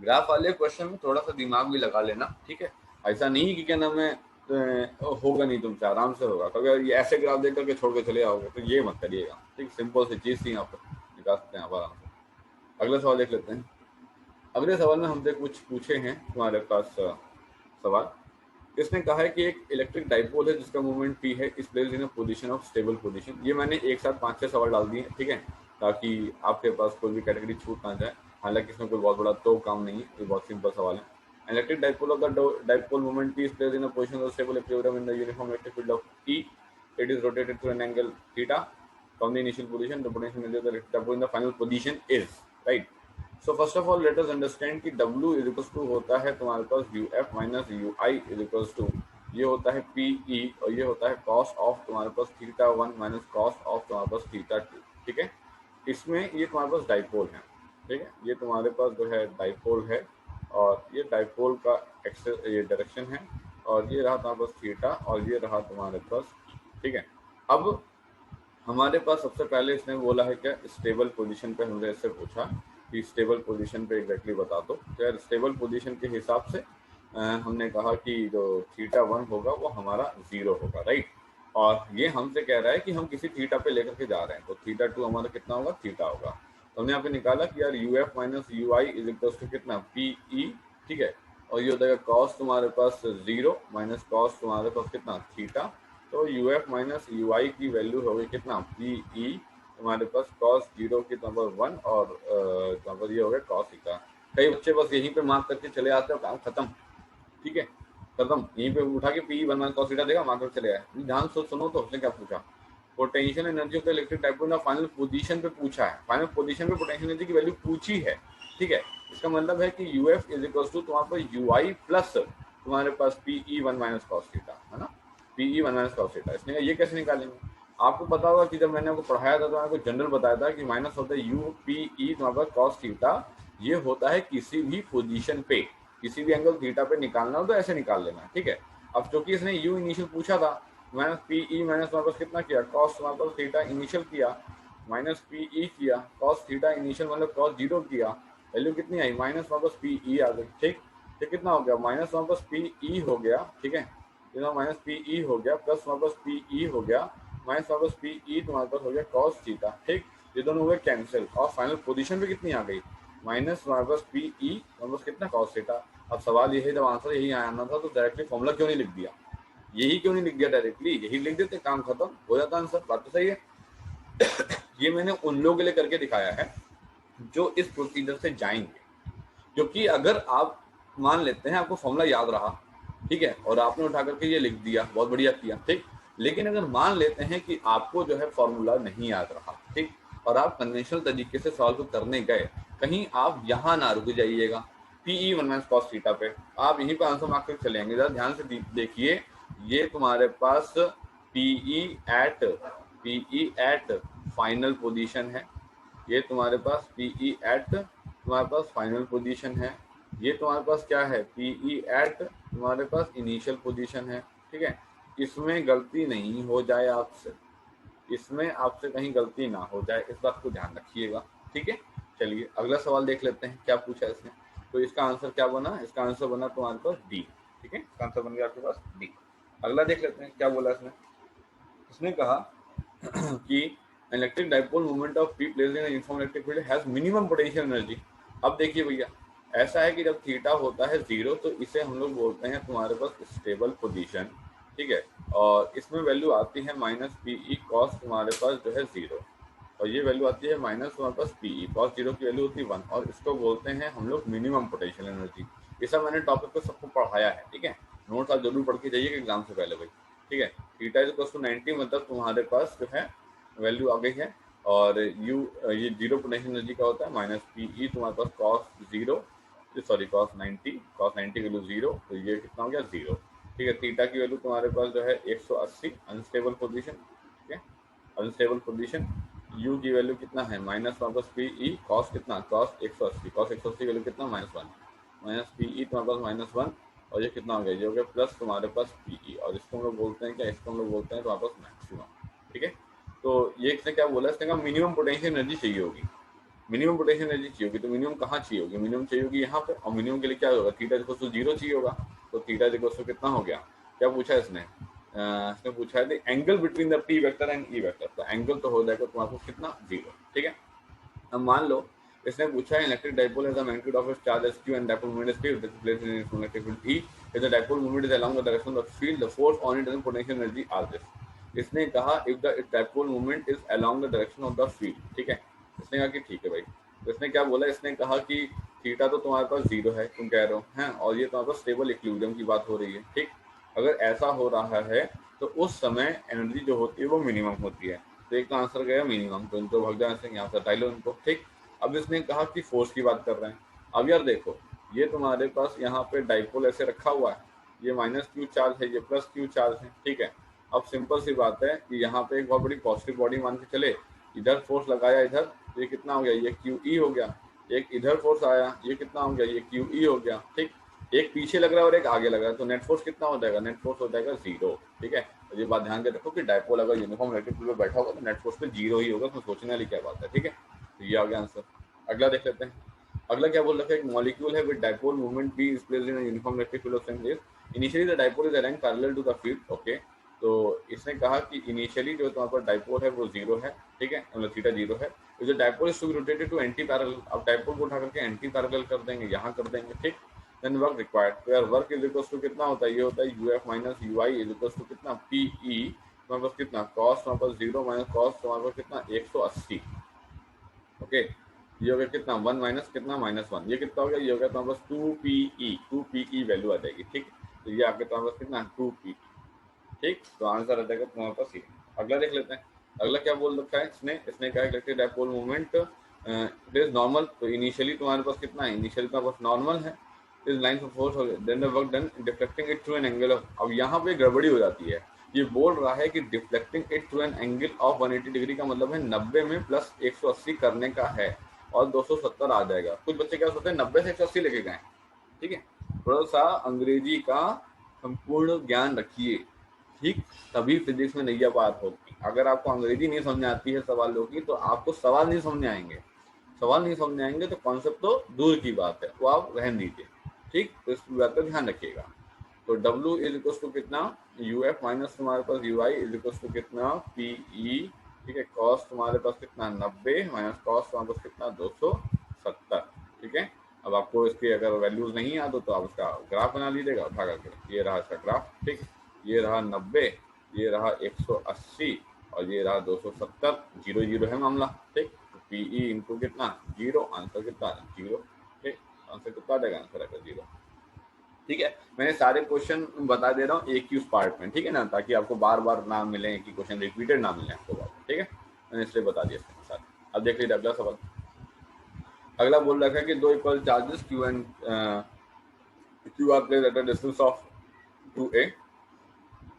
ग्राफ वाले क्वेश्चन में थोड़ा सा दिमाग भी लगा लेना। ठीक है, ऐसा नहीं कि क्या नाम है होगा नहीं तुमसे, आराम से होगा। तो अगर ये ऐसे ग्राफ देख करके छोड़ के चले आओगे तो ये मत करिएगा। ठीक, सिंपल सी चीज थी, यहाँ पर निकाल सकते हैं आप आराम से। अगला सवाल देख लेते हैं। अगले सवाल में हमसे कुछ पूछे हैं तुम्हारे पास सवाल। इसने कहा है कि एक इलेक्ट्रिक डाइपोल है जिसका मोमेंट p है, इस place in position of stable position. ये मैंने एक साथ 5-6 सवाल डाल दिए, ठीक है, ताकि आपके पास कोई भी कैटेगरी छूट ना जाए। हालांकि इसमें कोई बहुत बड़ा तो काम नहीं है, ये बहुत सिंपल सवाल है। Electric dipole of the dipole moment p is placed in a position of stable equilibrium in the uniform electric field of E. It is rotated through an angle theta from the initial position. The potential energy of the electric dipole in the final position is, right. So first of all let us understand कि W is equals to होता है तुम्हारे पास UF minus UI is equals to, ये होता है PE और ये होता है कॉस ऑफ तुम्हारे पास थीटा 1 माइनस कॉस ऑफ तुम्हारे पास थीटा 2। ठीक है, इसमें ये तुम्हारे पास डाइपोल है। ठीक है, ये तुम्हारे पास जो है डाइपोल है और ये डाइपोल का एक्सेस ये डायरेक्शन है, और ये रहा तुम्हारे पास थीटा और ये रहा तुम्हारे पास। ठीक है, अब हमारे पास सबसे पहले इसने बोला है क्या स्टेबल पोजीशन पे, हमने इससे पूछा कि स्टेबल पोजीशन पे एग्जैक्टली बता दो। तो यार स्टेबल पोजीशन के हिसाब से हमने कहा कि जो थीटा 1 होगा वो हमारा 0 होगा, राइट। और ये हमसे कह रहा है कि हम किसी थीटा पे लेकर के जा रहे हैं, तो थीटा 2 हमारा कितना होगा, थीटा होगा। तो हमने यहाँ पे निकाला कि यार UF minus UI is equal to कितना PE। ठीक है, और ये हो जाएगा कॉस तुम्हारे पास 0 माइनस कॉस तुम्हारे पास कितना थीटा, तो यू एफ माइनस यू आई की वैल्यू हो गई कितना, पी ई हमारे पास कॉस जीरो की नंबर 1 और नंबर ये हो गया कॉस थीटा। कई बच्चे बस यहीं पे मार्क करके चले आते हो, काम खत्म, ठीक है, खत्म, यहीं पे उठा के पी 1 कॉस थीटा देगा, मार्क करके चले आए। ध्यान से सुनो तो उसने क्या पूछा, potential energy of the electric dipole final position पे पूछा है, फाइनल पोजीशन पे पोटेंशियल एनर्जी की वैल्यू पूछी है, ठीक है। इसका मतलब है कि U F is equal to तुम्हारे पास यू आई प्लस तुम्हारे पास P E 1 minus cos theta, है ना, P E 1 minus cos theta. इसने ये कैसे निकालेंगे, आपको पता होगा कि जब मैंने आपको पढ़ाया था तो मैंने आपको जनरल बताया था कि माइनस होता है यू पी ई तुम्हारे पास कॉस थीटा, ये होता है किसी भी पोजीशन पे, किसी भी एंगल थीटा पे निकालना हो तो ऐसे निकाल लेना, ठीक है। अब चूंकि इसने यू इनिशियल पूछा था, माइनस पी ई माइनस तुम्हारे पास कितना किया, कॉस तुम्हारे पास थीटा इनिशियल किया, माइनस पी ई किया, कॉस थीटा इनिशियल मतलब कॉस जीरो किया, वैल्यू कितनी आई, माइनस तुम्हारे पास पी ई आ गई, ठीक। तो कितना हो गया, माइनस तुम्हारे पास पी ई हो गया, ठीक है, माइनस पी ई हो गया प्लस तुम्हारे पास पी ई हो गया माइनस तुम्हारे पास पी ई तुम्हारे पास हो गया कॉस थीटा, ठीक। ये दोनों हुए कैंसिल और फाइनल पोजीशन पे कितनी आ गई, माइनस तुम्हारे पास पी ई तुम्हारे पास कितना कॉस थीटा। अब सवाल ये है, जब आंसर यही आना था तो डायरेक्टली फॉर्मूला क्यों नहीं लिख दिया, यही क्यों नहीं लिख दिया डायरेक्टली, यही लिख देते, काम खत्म हो जाता आंसर, बात तो सही है। ये मैंने उन लोगों के लिए करके दिखाया है जो इस प्रोसीजर से जाएंगे, क्योंकि अगर आप मान लेते हैं आपको फॉर्मूला याद रहा, ठीक है, और आपने उठा करके ये लिख दिया, बहुत बढ़िया किया, ठीक। लेकिन अगर मान लेते हैं कि आपको जो है फॉर्मूला नहीं याद रहा, ठीक, और आप कन्वेंशनल तरीके से सवाल को करने गए, कहीं आप यहाँ ना रुक जाइएगा P E 1 minus cos theta पे, आप यहीं पर आंसर मार्क करके चलेंगे। जरा ध्यान से देखिए, ये तुम्हारे पास पीई एट फाइनल पोजीशन है, ये तुम्हारे पास पीई एट तुम्हारे पास फाइनल पोजीशन है, ये तुम्हारे पास क्या है, पीई एट तुम्हारे पास इनिशियल पोजीशन है, ठीक है। इसमें गलती नहीं हो जाए आपसे, इसमें आपसे कहीं गलती ना हो जाए, इस बात को ध्यान रखिएगा, ठीक है। चलिए अगला सवाल देख लेते हैं क्या पूछा है इसने। तो इसका आंसर क्या बना, इसका आंसर बना तुम्हारे पास डी, ठीक है, इसका आंसर बन गया आपके पास डी। अगला देख लेते हैं क्या बोला इसने। इसने कहा कि electric dipole moment of P placed in uniform electric field has minimum potential energy. अब देखिए भैया, ऐसा है कि जब थीटा होता है जीरो तो इसे हम लोग बोलते हैं तुम्हारे पास स्टेबल पोजीशन, ठीक है, और इसमें वैल्यू आती है माइनस पी ई कॉस तुम्हारे पास जो है जीरो, और ये वैल्यू आती है माइनस तुम्हारे पास पी ई कॉस जीरो की वैल्यू होती है 1, और इसको बोलते हैं हम लोग मिनिमम पोटेंशियल एनर्जी। ये सब मैंने टॉपिक को सबको पढ़ाया है, ठीक है, नोट्स आप जरूर पढ़ के जाइए एग्जाम से पहले भाई, ठीक है। थीटा इज इक्वल टू 90 मतलब तुम्हारे पास जो है वैल्यू आ गई है, और यू ये जीरो पोटेंशियल एनर्जी का होता है माइनस पी ई तुम्हारे पास कॉस जीरो, सॉरी कॉस 90 की वैल्यू जीरो, तो ये कितना हो गया जीरो, ठीक है। थीटा की वैल्यू तुम्हारे पास जो है 180 अनस्टेबल पोजीशन, ठीक है, अनस्टेबल पोजीशन। यू की वैल्यू कितना है माइनस वापस पी ई कॉस कितना, कॉस 180, कॉस 180 वैल्यू कितना -1, माइनस पी ई तुम्हारे पास -1, और ये कितना हो गया, ये हो गया प्लस तुम्हारे पास पी ई, और इसको हम लोग बोलते हैं क्या, इसको हम लोग बोलते हैं तुम्हारे पास मैक्सिमम, ठीक है। तो ये इसने क्या बोला, इसने कहा मिनिमम पोटेंशियल एनर्जी चाहिए होगी, मिनिमम पोटेंशियल एनर्जी चाहिए होगी, तो मिनिमम कहाँ चाहिए होगी, मिनिमम चाहिए होगी यहाँ पे, और मिनिमम के लिए क्या होगा, थीटा इक्वल टू जीरो चाहिए होगा, तो थीटा इक्वल टू कितना हो गया, क्या पूछा इसने, इसने पूछा है angle between the P vector and E vector, तो एंगल तो हो जाएगा तुम्हारे पास कितना, जीरो, ठीक है। अब मान लो इसने पूछा है electric dipole has the magnitude of its charge S Q and dipole moment is that is placed in its electric field E, if the dipole moment is along the direction of the field the force on it and potential energy are this. इसने कहा if the dipole moment is along the direction of the field, ठीक है। इसने कहा कि ठीक है भाई, तो इसने क्या बोला, इसने कहा कि थीटा तो तुम्हारे पास जीरो है तुम कह रहे हो हैं, और ये तुम्हारे पास स्टेबल इक्विलिब्रियम की बात हो रही है, ठीक। अगर ऐसा हो रहा है तो उस समय एनर्जी जो होती है वो मिनिमम होती है, तो एक तो आंसर गया मिनिमम, तो इनको भग जाने से यहाँ से हटा लो इनको, ठीक। अब इसने कहा कि फोर्स की बात कर रहे हैं। अब यार देखो, ये तुम्हारे पास यहाँ पे डाइपोल ऐसे रखा हुआ है, ये माइनस क्यू चार्ज है, ये प्लस क्यू चार्ज है, ठीक है। अब सिंपल सी बात है कि यहाँ पे एक बहुत बड़ी पॉजिटिव बॉडी मान के चले, इधर फोर्स लगाया इधर, तो ये कितना हो गया, ये क्यू ई हो गया, एक इधर फोर्स आया, ये कितना हो गया, ये क्यू ई हो गया, ठीक। एक पीछे लग रहा है और एक आगे लग रहा है, तो नेट फोर्स कितना हो जाएगा, नेट फोर्स हो जाएगा जीरो, ठीक है। तो ये बात ध्यान के रखो कि डाइपोल अगर यूनिफॉर्म इलेक्ट्रिक फील्ड पे बैठा होगा तो नेट फोर्स पे जीरो ही होगा, तो सोचने वाली क्या बात है, ठीक है। तो ये आ गया आंसर। अगला देख लेते हैं, अगला क्या बोल रखा है, एक मॉलिक्यूल है with dipole movement B is placed in a uniform electric field of same length, initially the dipole is aligned parallel to the field, okay. तो इसने कहा कि इनिशियली जो तुम्हारे पास डाइपोल है वो जीरो है, ठीक है, मतलब थीटा जीरो है, जो dipole is to be rotated to anti parallel, अब डाइपोल को उठा करके एंटी पैरेलल कर देंगे, यहाँ कर देंगे, ठीक। देन वर्क रिक्वायर्ड, तो यार वर्क इज इक्वल टू कितना होता है, ये होता है UF minus UI is equal to कितना पीई, तुम्हारे पास कितना कॉस्ट तुम्हारे पास 0 माइनस कॉस्ट तुम्हारे पास कितना 180। ओके, ये हो गया कितना 1 माइनस कितना -1, ये कितना हो गया, ये हो गया तुम्हारे पास 2 पीई वैल्यू आ जाएगी। ठीक, तो ये आपके तुम्हारे पास कितना 2 पी। ठीक, तो आंसर आ जाएगा तुम्हारे पास ये। अगला देख लेते हैं, अगला क्या बोल रखा है इसने, इसने कहा electric dipole movement it is normal, तो इनिशियली तुम्हारे पास कितना है, इनिशियली तुम्हारे पास नॉर्मल है, is line of force then the work done deflecting it through an angle of, अब यहाँ पे गड़बड़ी हो जाती है, ये बोल रहा है कि deflecting it through an angle of 180 degree का मतलब है 90 में प्लस 180 करने का है और 270 आ जाएगा। कुछ बच्चे क्या सोचते हैं 90 से 180 लेके गए। ठीक है, थोड़ा सा अंग्रेजी का संपूर्ण ज्ञान रखिए, ठीक, तभी फिजिक्स में नैया पार होगी। अगर आपको अंग्रेजी नहीं समझ आती है सवालों की तो आपको सवाल नहीं समझ आएंगे, सवाल नहीं समझ आएंगे तो कॉन्सेप्ट तो दूर की बात है, वो आप रहन दीजिए। ठीक, तो इस बात का ध्यान रखिएगा। तो W इज इक्वल टू कितना यू एफ माइनस तुम्हारे पास U I is equal to कितना पी ई। ठीक है, कॉस्ट तुम्हारे पास कितना 90 माइनस कॉस्ट तुम्हारे पास कितना 270। ठीक है, अब आपको इसके अगर वैल्यूज नहीं याद हो तो आप इसका ग्राफ बना लीजिएगा उठा करके, ये रहा इसका ग्राफ। ठीक, ये रहा 90, ये रहा 180 और ये रहा 270, 0 0 है मामला। ठीक, पीई इंटू कितना 0, आंसर कितना 0। ठीक, आंसर कितना आ जाएगा, आंसर आएगा 0। ठीक है, मैंने सारे क्वेश्चन बता दे रहा हूँ एक ही उस पार्ट में, ठीक है ना, ताकि आपको बार बार ना मिले कि क्वेश्चन रिपीटेड ना मिले आपको बार। ठीक है, मैंने इसलिए बता दिया इसके साथ। अब देख लीजिए अगला सवाल। अगला बोल रखा है कि दो equal charges Q and Q are placed at a distance of 2a।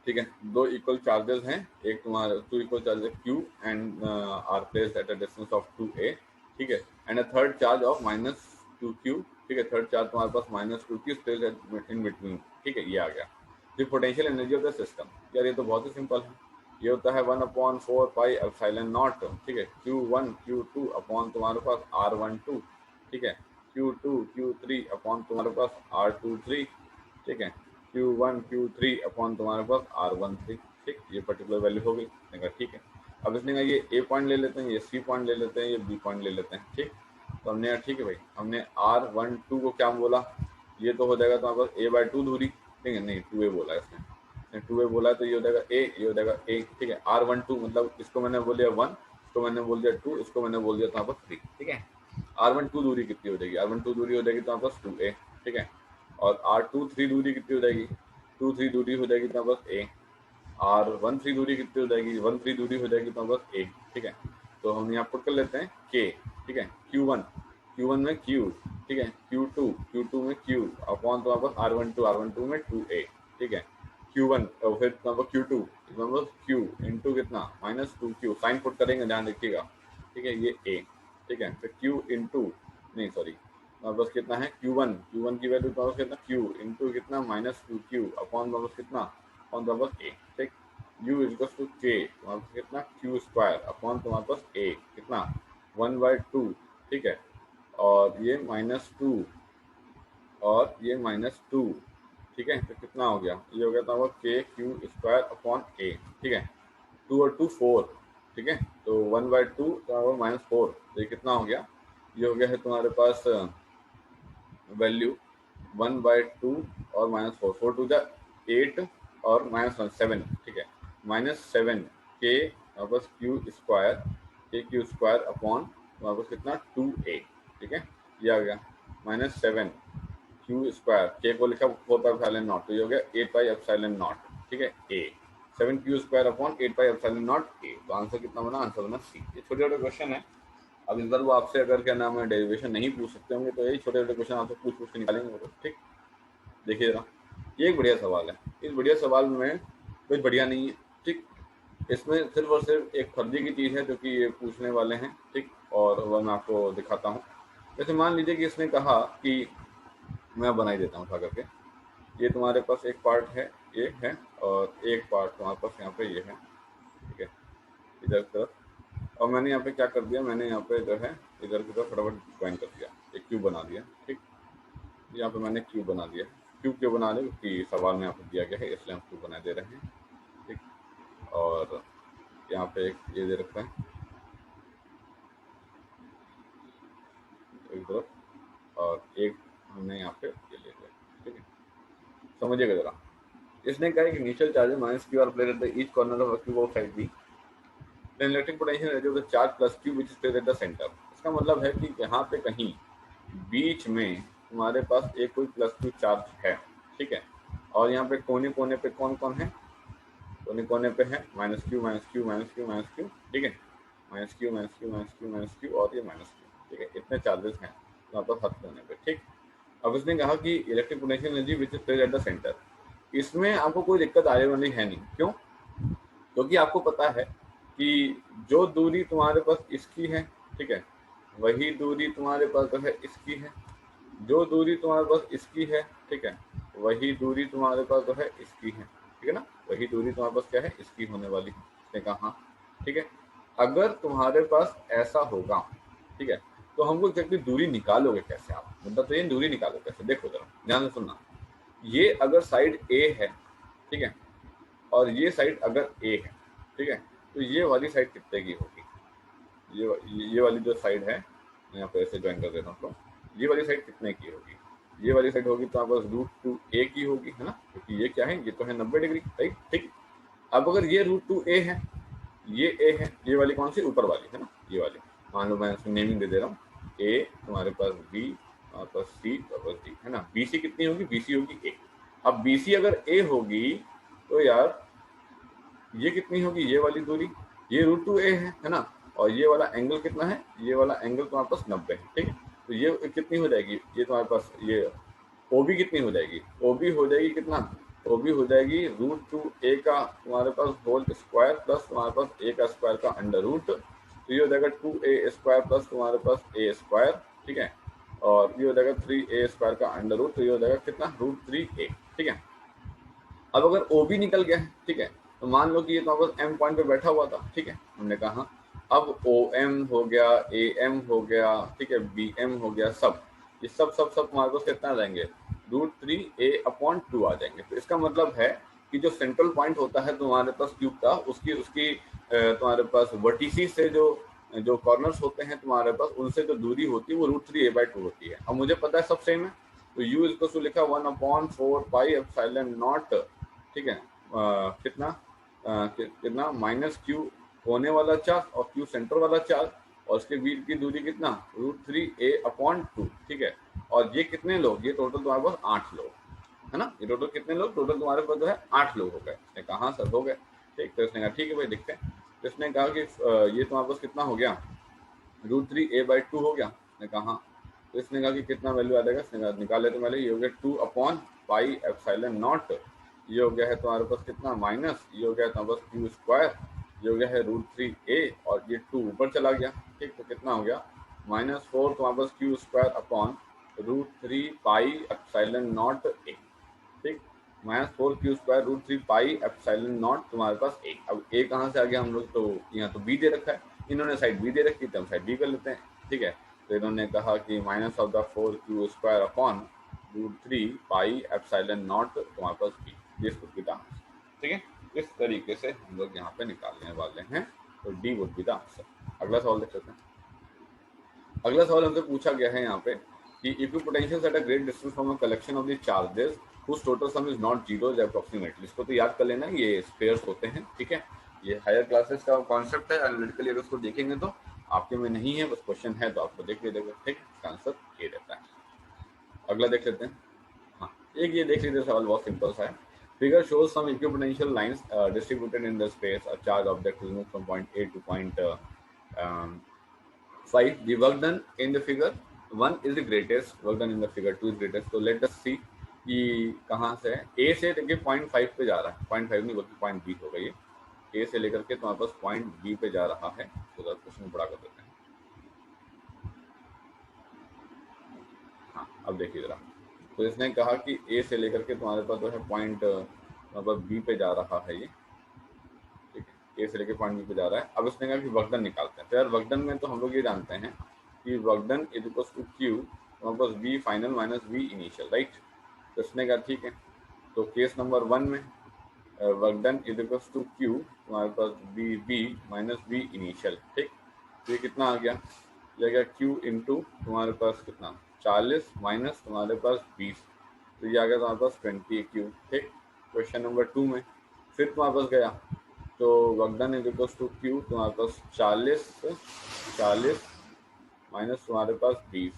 ठीक है, दो इक्वल चार्जेस हैं, एक तुम्हारा two equal charges Q and are placed at a distance of 2a। ठीक है, and a third charge of -2q। ठीक है, थर्ड चार्ज तुम्हारे पास -2q प्लेस्ड इन बिटवीन। ठीक है, ये आ गया the potential energy of the system. यार ये तो बहुत ही सिंपल है, ये होता है 1/4 पाई एप्सिलॉन नॉट। ठीक है, Q1 Q2 अपॉन तुम्हारे पास R12। ठीक है, Q2 Q3 अपॉन तुम्हारे पास R23। ठीक है, Q1 Q3 अपॉन तुम्हारे पास R13। ठीक, ये पर्टिकुलर वैल्यू हो गई। मैंने कहा ठीक है, अब इसने कहा ये ए पॉइंट ले लेते हैं, ये सी पॉइंट ले लेते हैं, ये बी पॉइंट ले लेते हैं। ठीक, तो हमने ठीक है भाई, हमने R12 को क्या बोला, ये तो हो जाएगा तुम्हारे पास a/2 दूरी। ठीक है, नहीं 2a बोला है इसने, 2a बोला है तो ये हो जाएगा a, ये हो जाएगा a। ठीक है, R12 मतलब इसको मैंने बोल दिया 1, इसको मैंने बोल दिया 2, इसको मैंने बोल दिया तुम्हारे पास 3। ठीक है, R12 दूरी कितनी हो जाएगी, R12 दूरी हो जाएगी तुम्हारे पास 2a। ठीक है, और R23 दूरी कितनी हो जाएगी, 23 दूरी हो जाएगी तुम्हारे पास a। R13 दूरी कितनी हो जाएगी, 13 दूरी हो जाएगी तुम्हारे पास a। ठीक है, तो हम यहाँ पुट कर लेते हैं k। ठीक है, Q1 में Q। ठीक है, Q2 में Q अपॉन तुम्हारे पास R12 में 2a। ठीक है, Q1 और फिर तुम्हारे पास Q2 तुम्हारे पास Q इंटू कितना -2q, साइन पुट करेंगे ध्यान रखिएगा। ठीक है, ये a। ठीक है, फिर Q इंटू नहीं सॉरी तुम्हारे पास कितना है Q1 की वैल्यू तुम्हारे पास कितना Q इंटू कितना -2q अपॉन तुम्हारे पास कितना अपॉन तुम्हारे पास a। ठीक, U is equal to k तुम्हारे पास कितना Q स्क्वायर अपॉन तुम्हारे पास a कितना 1/2। ठीक है, और ये -2 और ये -2। ठीक है, तो कितना हो गया, ये हो गया था वो के क्यू स्क्वायर अपॉन ए। ठीक है, 2 और 2 4। ठीक है, तो 1/2 और -4, तो ये कितना हो गया, ये हो गया है तुम्हारे पास वैल्यू 1/2 और -4, 4 टू द 8 और -1 7। ठीक है, -7 के वापस क्यू स्क्वायर, के क्यू स्क्वायर अपॉन वापस कितना 2a। ठीक है, ये आ गया -7 क्यू स्क्वायर, के को लिखा 4 पाई एप्सिलॉन नॉट, तो ये हो गया 8 पाई एप्सिलॉन नॉट। ठीक है, ए 7 Q square upon 8 pi epsilon not a, तो आंसर कितना बना, आंसर बना सी। ये छोटे छोटे क्वेश्चन है, अब इस बार वो आपसे अगर क्या नाम है डेरिवेशन नहीं पूछ सकते होंगे तो यही छोटे छोटे क्वेश्चन आपसे पूछ पूछ के निकालेंगे वो। ठीक, देखिए जरा, ये एक बढ़िया सवाल है, इस बढ़िया सवाल में कुछ बढ़िया नहीं है। ठीक, इसमें सिर्फ और सिर्फ एक फर्जी की चीज़ है जो कि ये पूछने वाले हैं। ठीक, और वह मैं आपको दिखाता हूँ। जैसे मान लीजिए कि इसने कहा कि मैं बना ही देता हूँ उठा करके, ये तुम्हारे पास एक पार्ट है, ये है, और एक पार्ट तुम्हारे पास यहाँ पे ये है। ठीक है, इधर की तरफ, और मैंने यहाँ पे क्या कर दिया, मैंने यहाँ पे जो है इधर की तरफ फटाफट ज्वाइन कर दिया, एक क्यूब बना दिया। ठीक, यहाँ पे मैंने क्यूब बना दिया, क्यूब क्यों बना दिया क्योंकि सवाल में यहाँ पे दिया गया है इसलिए हम क्यूब बना दे रहे हैं। ठीक, और यहाँ पे एक ये दे रखा है एक तरफ, और एक हमने हमने यहाँ पे ये ले लिया, ठीक है। समझिएगा जरा, इसने कहा कि initial charge minus Q are place at the each corner of Q of side B, then electric potential energy of the charge plus Q which is placed at the centre. इसका मतलब है कि यहाँ पे कहीं बीच में तुम्हारे पास एक कोई प्लस क्यू चार्ज है, ठीक है, और यहाँ पे कोने कोने पे कौन कौन है, कोने कोने पे है minus Q minus Q minus Q minus Q, ठीक है, minus Q minus Q minus Q minus Q और ये माइनस क्यू, ठीक है, इतने चार्जेस हैं यहाँ पर हर कोने पे, ठीक। अब इसने कहा कि electric potential energy which is placed at the centre, इसमें आपको कोई दिक्कत आने वाली है नहीं, क्यों? क्योंकि आपको पता है कि जो दूरी तुम्हारे पास इसकी है, ठीक है, वही दूरी तुम्हारे पास जो है इसकी है, जो दूरी तुम्हारे पास इसकी है, ठीक है, वही दूरी तुम्हारे पास जो है इसकी है, ठीक है ना, वही दूरी तुम्हारे पास क्या है, इसकी होने वाली है। इसने कहा हाँ, ठीक है। अगर तुम्हारे पास ऐसा होगा, ठीक है, तो हमको एग्जैक्टली दूरी निकालोगे कैसे आप, मुद्दा तो ये दूरी निकालो कैसे, देखो जरा ध्यान से सुनना। ये अगर साइड ए है, ठीक है, और ये साइड अगर ए है, ठीक है, तो ये वाली साइड कितने की होगी, ये वाली जो साइड है, मैं यहाँ पे ऐसे ज्वाइन कर देता हूँ, तो ये वाली साइड कितने की होगी, ये वाली साइड होगी तो आपके पास √2a की होगी, है ना, क्योंकि ये क्या है, ये तो है 90 डिग्री, राइट, ठीक। अब अगर ये √2a है, ये a है, ये वाली कौन सी, ऊपर वाली है ना, ये वाली, मान लो मैं इसमें नेमिंग दे दे रहा हूँ, a तुम्हारे पास b, तुम्हारे पास c, तुम्हारे पास d, है ना, bc कितनी होगी, bc होगी a। अब bc अगर a होगी तो यार ये कितनी होगी, ये वाली दूरी, ये √2a है ना, और ये वाला एंगल कितना है, ये वाला एंगल तुम्हारे पास 90 है, ठीक है, तो ये कितनी हो जाएगी, ये तुम्हारे पास ये OB कितनी हो जाएगी, OB हो जाएगी कितना, OB हो जाएगी √2a का तुम्हारे पास होल स्क्वायर प्लस तुम्हारे पास a का स्क्वायर का अंडर रूट, तो ये हो जाएगा 2a स्क्वायर प्लस तुम्हारे पास a स्क्वायर, ठीक है, और ये हो जाएगा 3a स्क्वायर का अंडर रूट, तो ये हो जाएगा कितना, √3a, ठीक है। अब अगर OB निकल गया है, ठीक है, तो मान लो कि ये तो बस M पॉइंट पे बैठा हुआ था, ठीक है, हमने कहा अब OM हो गया, AM हो गया, ठीक है, BM हो गया, सब ये सब तुम्हारे पास कितना आ जाएंगे, √3a/2 आ जाएंगे। तो इसका मतलब है कि जो सेंट्रल पॉइंट होता है तुम्हारे पास क्यूब का, उसकी उसकी तुम्हारे पास वर्टिसेस से जो जो कॉर्नर्स होते हैं तुम्हारे पास, उनसे जो दूरी होती है वो √3a/2 होती है। अब मुझे पता है सब सेम है, तो U इसको लिखा 1/4πε0, ठीक है, कितना कितना माइनस क्यू होने वाला चार्ज और क्यू सेंटर वाला चार्ज, और उसके बीच की दूरी कितना, √3a/2, ठीक है, और ये कितने लोग, ये टोटल तुम्हारे पास 8 लोग है ना, ये टोटल कितने लोग, टोटल तुम्हारे पास जो है 8 लोग हो गए। इसने कहा हाँ सर हो गए, ठीक, तो इसने कहा ठीक है भाई देखते हैं, तो इसने कहा कि ये तुम्हारे पास कितना हो गया, √3a/2 हो गया, इसने कहा हाँ, तो इसने कहा कि कितना वैल्यू आ जाएगा, इसने कहा निकाल लेते पहले, ये हो गया 2/πε0, ये हो गया है तुम्हारे पास कितना माइनस, ये हो गया तुम्हारे पास क्यू स्क्वायर, ये हो गया है √3a, और ये 2 ऊपर चला गया, ठीक, तो कितना हो गया -4 तुम्हारे पास क्यू स्क्वायर अपॉन √3πε0a, ठीक, -4 क्यू स्क्वायर √3πε0 तुम्हारे पास a। अब a कहाँ से आ गया हम लोग, तो यहाँ तो b दे रखा है, इन्होंने साइड b दे रखी, तो हम साइड b कर लेते हैं, ठीक है, तो इन्होंने कहा कि -4 क्यू स्क्वायर अपॉन √3πε0 तुम्हारे पास b, this would be the answer, ठीक है। इस तरीके से हम लोग यहाँ पे निकालने वाले हैं, तो D would be the answer. अगला सवाल देख लेते हैं। अगला सवाल हमसे पूछा गया है यहाँ पे कि equipotential at a great distance from a collection of the charges whose total sum is not zero is approximately, इसको तो याद कर लेना, ये स्पेयर्स होते हैं, ठीक है, ये हायर क्लासेस का कॉन्सेप्ट है, एनालिटिकली अगर उसको देखेंगे तो आपके में नहीं है, बस क्वेश्चन है तो आपको देख लीजिएगा, ठीक, इसका आंसर ये रहता है। अगला देख लेते हैं, हाँ एक ये देख लीजिए, सवाल बहुत सिंपल सा है। Figure shows some equipotential lines distributed in the space. A charged object is moved from point A to point 5. The work done in the figure 1 is the greatest, work done in the figure 2 is greatest. So let us see कि कहाँ से है, A से देखिए 0.5 पे जा रहा है, 0.5 नहीं बल्कि 0.B होगा, ये A से लेकर के तुम्हारे पास 0.B पे जा रहा है, तो क्वेश्चन बड़ा कर देते हैं। हाँ अब देखिए जरा, तो इसने कहा कि A से लेकर के तुम्हारे पास जो है पॉइंट मतलब B पे जा रहा है ये, ठीक है, A से लेकर पॉइंट B पे जा रहा है। अब इसने कहा कि वर्कडन निकालते हैं, तो यार वर्कडन में तो हम लोग ये जानते हैं कि work done is equals to Q तुम्हारे पास V final minus V initial, right, तो इसने कहा ठीक है, तो केस नंबर 1 में work done is equals to Q तुम्हारे पास V माइनस V इनिशियल, ठीक, तो ये कितना आ गया, ये आ गया Q इंटू तुम्हारे पास कितना 40 माइनस तुम्हारे पास 20, तो ये आ गया तुम्हारे पास 20 क्यूब। ठीक, क्वेश्चन नंबर 2 में फिर तुम्हारे पास गया तो work done is equal to Q, तुम्हारे पास 40 माइनस तुम्हारे पास 20,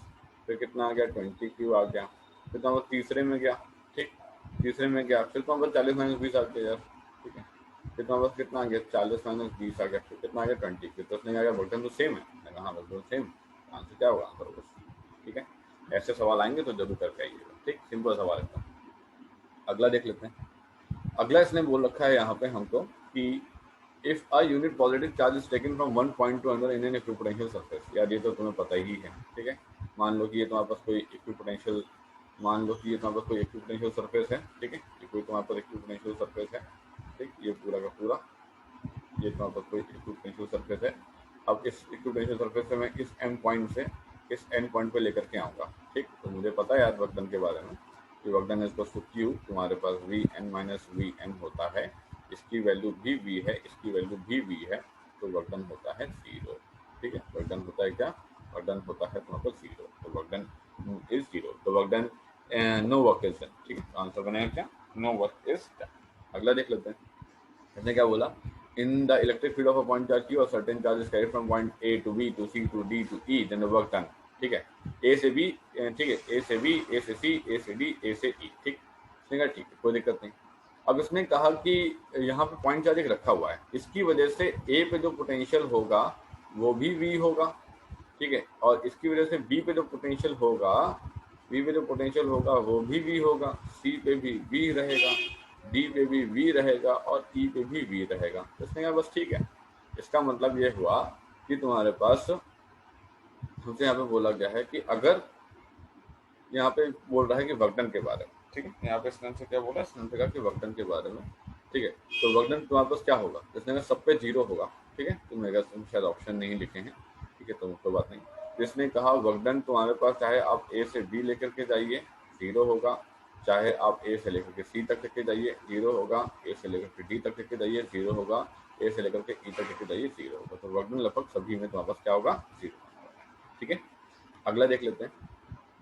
फिर कितना आ गया 20 क्यू आ गया। फिर तुम्हारे पास तीसरे में गया, ठीक, तीसरे में गया, फिर तुम्हारे पास 40 माइनस 20 आ गया यार, ठीक है। फिर तुम्हारे पास कितना आ गया 40 माइनस 20 आ गया, फिर कितना आ गया 20, फिर तो उसने आ गया वर्क डन तो सेम है। मैंने कहा हाँ वर्क डन सेम, आंसर क्या होगा, आंसर होगा। ठीक है, ऐसे सवाल आएंगे तो जरूर करके आइएगा। ठीक, सिंपल सवाल एकदम। अगला देख लेते हैं। अगला इसने बोल रखा है यहाँ पे हमको कि if a unit positive charge is taken from one point two another in an equipotential surface. यार ये तो तुम्हें पता ही है, ठीक है। मान लो कि ये तुम्हारे पास कोई इक्विपोटेंशियल, मान लो कि ये तुम्हारे पास कोई इक्विपोटेंशियल सरफेस है, ठीक है, ये कोई तुम्हारे पास इक्विपोटेंशियल सरफेस है, ठीक, ये पूरा का पूरा ये तुम्हारे पास कोई इक्विपोटेंशियल सरफेस है। अब इस इक्विपोटेंशियल सरफेस से मैं इस एम पॉइंट से इस एन पॉइंट पे लेकर के आऊँगा, ठीक। तो मुझे पता है यार वर्क डन के बारे में कि work done is equal to Q, तुम्हारे पास V N minus V N होता है, इसकी वैल्यू भी वी है, इसकी वैल्यू भी वी है, तो वर्क डन होता है 0। ठीक है, वर्क डन होता है क्या, वर्क डन होता है तुम्हारे पास 0, तो वर्क डन इज 0, तो work done no work is done. ठीक है, तो आंसर बनेगा क्या, नो वर्क इज डन। अगला देख लेते हैं, इसने क्या बोला, in the electric field of a point charge Q और certain charges carry from point A to B to C to D to E, then the work done. ठीक है, ए से बी, ठीक है, ए से बी, ए से सी, ए से डी, ए से ई। ठीक, इसने कहा ठीक है, कोई दिक्कत नहीं। अब इसने कहा कि यहाँ पे पॉइंट चार्ज एक रखा हुआ है, इसकी वजह से ए पे जो पोटेंशियल होगा वो भी वी होगा, ठीक है, और इसकी वजह से बी पे जो पोटेंशियल होगा, बी पे जो पोटेंशियल होगा वो भी वी होगा, सी पे भी वी रहेगा, डी पे भी वी रहेगा और ई पे भी वी रहेगा। तो इसने कहा बस ठीक है, इसका मतलब ये हुआ कि तुम्हारे पास हमसे यहाँ पे बोला गया है कि अगर यहाँ पे बोल रहा है कि वर्कडन के बारे में, ठीक है, यहाँ पे इसने क्या बोला, इसने कहा कि वर्कडन के बारे में, ठीक है, तो वर्कडन तुम्हारे पास क्या होगा, इसने कहा सब पे 0 होगा, ठीक है, तो मेरे पास शायद ऑप्शन नहीं लिखे हैं, ठीक है, तो कोई बात नहीं। इसने कहा वर्कडन तुम्हारे पास चाहे आप ए से बी लेकर के जाइए 0 होगा, चाहे आप ए से लेकर के सी तक लेके जाइए 0 होगा, ए से लेकर के डी तक लेके जाइए 0 होगा, ए से लेकर के ई तक लेके जाइए 0 होगा, तो वर्कडन लगभग सभी में तुम्हारे पास क्या होगा, 0। ठीक है, अगला देख लेते हैं।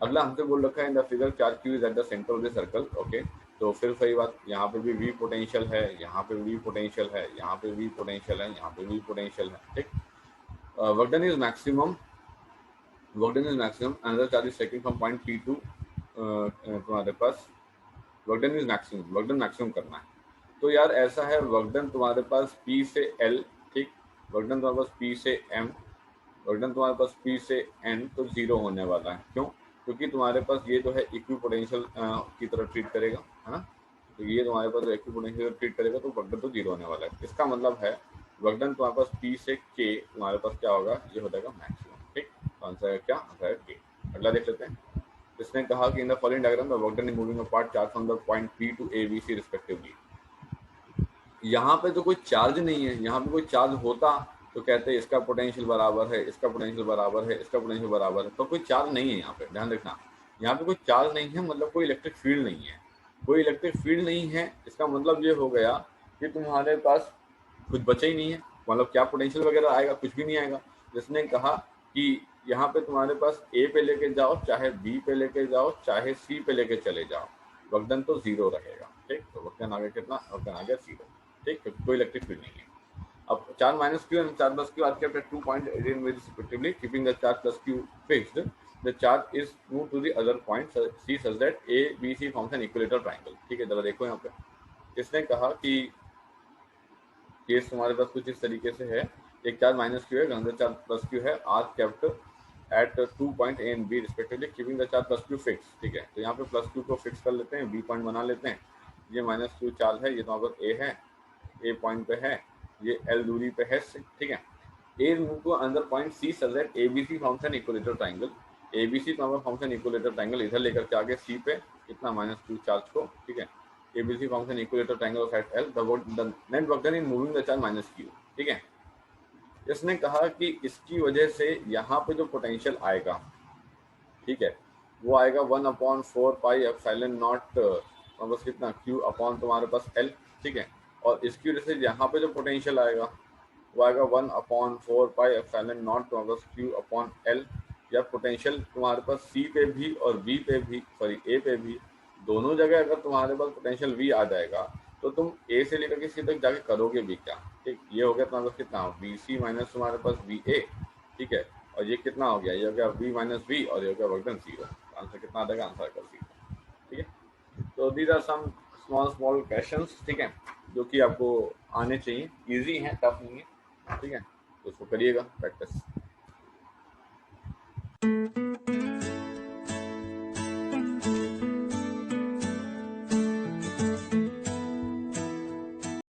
अगला हमसे बोल रखा है in the figure charge Q is eight the centre of the circle. Okay, तो फिर सही बात, यहाँ पे भी वी पोटेंशियल है, यहाँ पे वी पोटेंशियल है, यहाँ पे वी पोटेंशियल है, यहाँ पे वी पोटेंशियल है। ठीक, work done is maximum, work done is maximum, another charge is taking from point P to, तुम्हारे पास work done is maximum, work done maximum करना है। तो यार ऐसा है, वर्क डन तुम्हारे पास पी से एल, ठीक, वर्क डन तुम्हारे पास पी से एम, वर्कडन तुम्हारे पास पी से एन, तो 0 होने वाला है। क्यों, क्योंकि तुम्हारे पास ये जो है इक्वी पोटेंशियल की तरह ट्रीट करेगा, है ना, तो ये तुम्हारे पास इक्वी पोटेंशियल ट्रीट करेगा तो वर्कडन तो 0 होने वाला है। इसका मतलब है वर्कडन तुम्हारे पास पी से के, तुम्हारे पास क्या होगा, ये हो जाएगा मैक्सिमम। ठीक, तो आंसर है क्या, आंसर है के। अगला देख लेते हैं। इसने कहा कि in the following diagram the work done is moving apart charge from the point P to A B C respectively. यहाँ पे तो कोई चार्ज नहीं है, यहाँ पे कोई चार्ज होता तो कहते हैं इसका पोटेंशियल बराबर है, इसका पोटेंशियल बराबर है, इसका पोटेंशियल बराबर है, तो कोई चार्ज नहीं है यहाँ पे, ध्यान रखना। यहाँ पे कोई चार्ज नहीं है मतलब कोई इलेक्ट्रिक फील्ड नहीं है, कोई इलेक्ट्रिक फील्ड नहीं है। इसका मतलब ये हो गया कि तुम्हारे पास कुछ बचा ही नहीं है, मतलब क्या पोटेंशियल वगैरह आएगा, कुछ भी नहीं आएगा। जिसने कहा कि यहाँ पे तुम्हारे पास ए पे लेके जाओ, चाहे बी पे लेके जाओ, चाहे सी पे लेके चले जाओ, वर्कडन तो 0 रहेगा। ठीक, तो वर्कडन आ गया कितना, वर्कडन आ गया 0। ठीक, कोई इलेक्ट्रिक फील्ड नहीं है। अब 4 minus Q and 4 plus Q R kept at 2 point in which respectively keeping the charge plus q fixed, the charge is moved to the other point c such that a b c forms an equilateral triangle। ठीक है, जरा देखो यहाँ पे इसने कहा कि case तुम्हारे पास कुछ इस तरीके से है, एक चार्ज माइनस क्यू है, अनदर चार्ज प्लस क्यू है, are kept at 2 point A and B respectively keeping the charge plus Q fix. ठीक है, तो यहाँ पे प्लस क्यू को फिक्स कर लेते हैं, बी पॉइंट बना लेते हैं, ये माइनस क्यू चार्ज है, ये तुम्हारे पास ए है, ए पॉइंट पे है, ये एल दूरी पे है। ठीक है, A move to another point C such that ABC forms an equilateral triangle, ABC तुम्हारा फॉर्म्स एन इक्विलेटरल ट्रायंगल, इधर लेकर के आगे सी पे कितना माइनस क्यू चार्ज को। ठीक है, ABC forms an equilateral triangle of at L, the net work done in moving the charge minus Q. ठीक है, इसने कहा कि इसकी वजह से यहाँ पे जो पोटेंशियल आएगा, ठीक है, वो आएगा 1/4 पाई एप्सिलॉन नॉट, बस कितना क्यू अपॉन तुम्हारे पास एल। ठीक है, और इसकी वजह से यहाँ पे जो पोटेंशियल आएगा वो आएगा 1/4 pi epsilon not bus queue upon L. या पोटेंशियल तुम्हारे पास सी पे भी और बी पे भी, सॉरी ए पे भी, दोनों जगह अगर तुम्हारे पास पोटेंशियल वी आ जाएगा तो तुम ए से लेकर के सी तक जाके करोगे भी क्या। ठीक, ये हो गया तुम्हारे पास कितना, बी सी माइनस तुम्हारे पास बी ए। ठीक है, और ये कितना हो गया, ये हो गया वी माइनस वी, और ये हो गया वर्क डन 0। आंसर कितना आ जाएगा, आंसर आएगा 0। ठीक है, तो these are some small small questions, ठीक है, जो कि आपको आने चाहिए, इजी है, टफ नहीं है। ठीक है, तो उसको करिएगा प्रैक्टिस।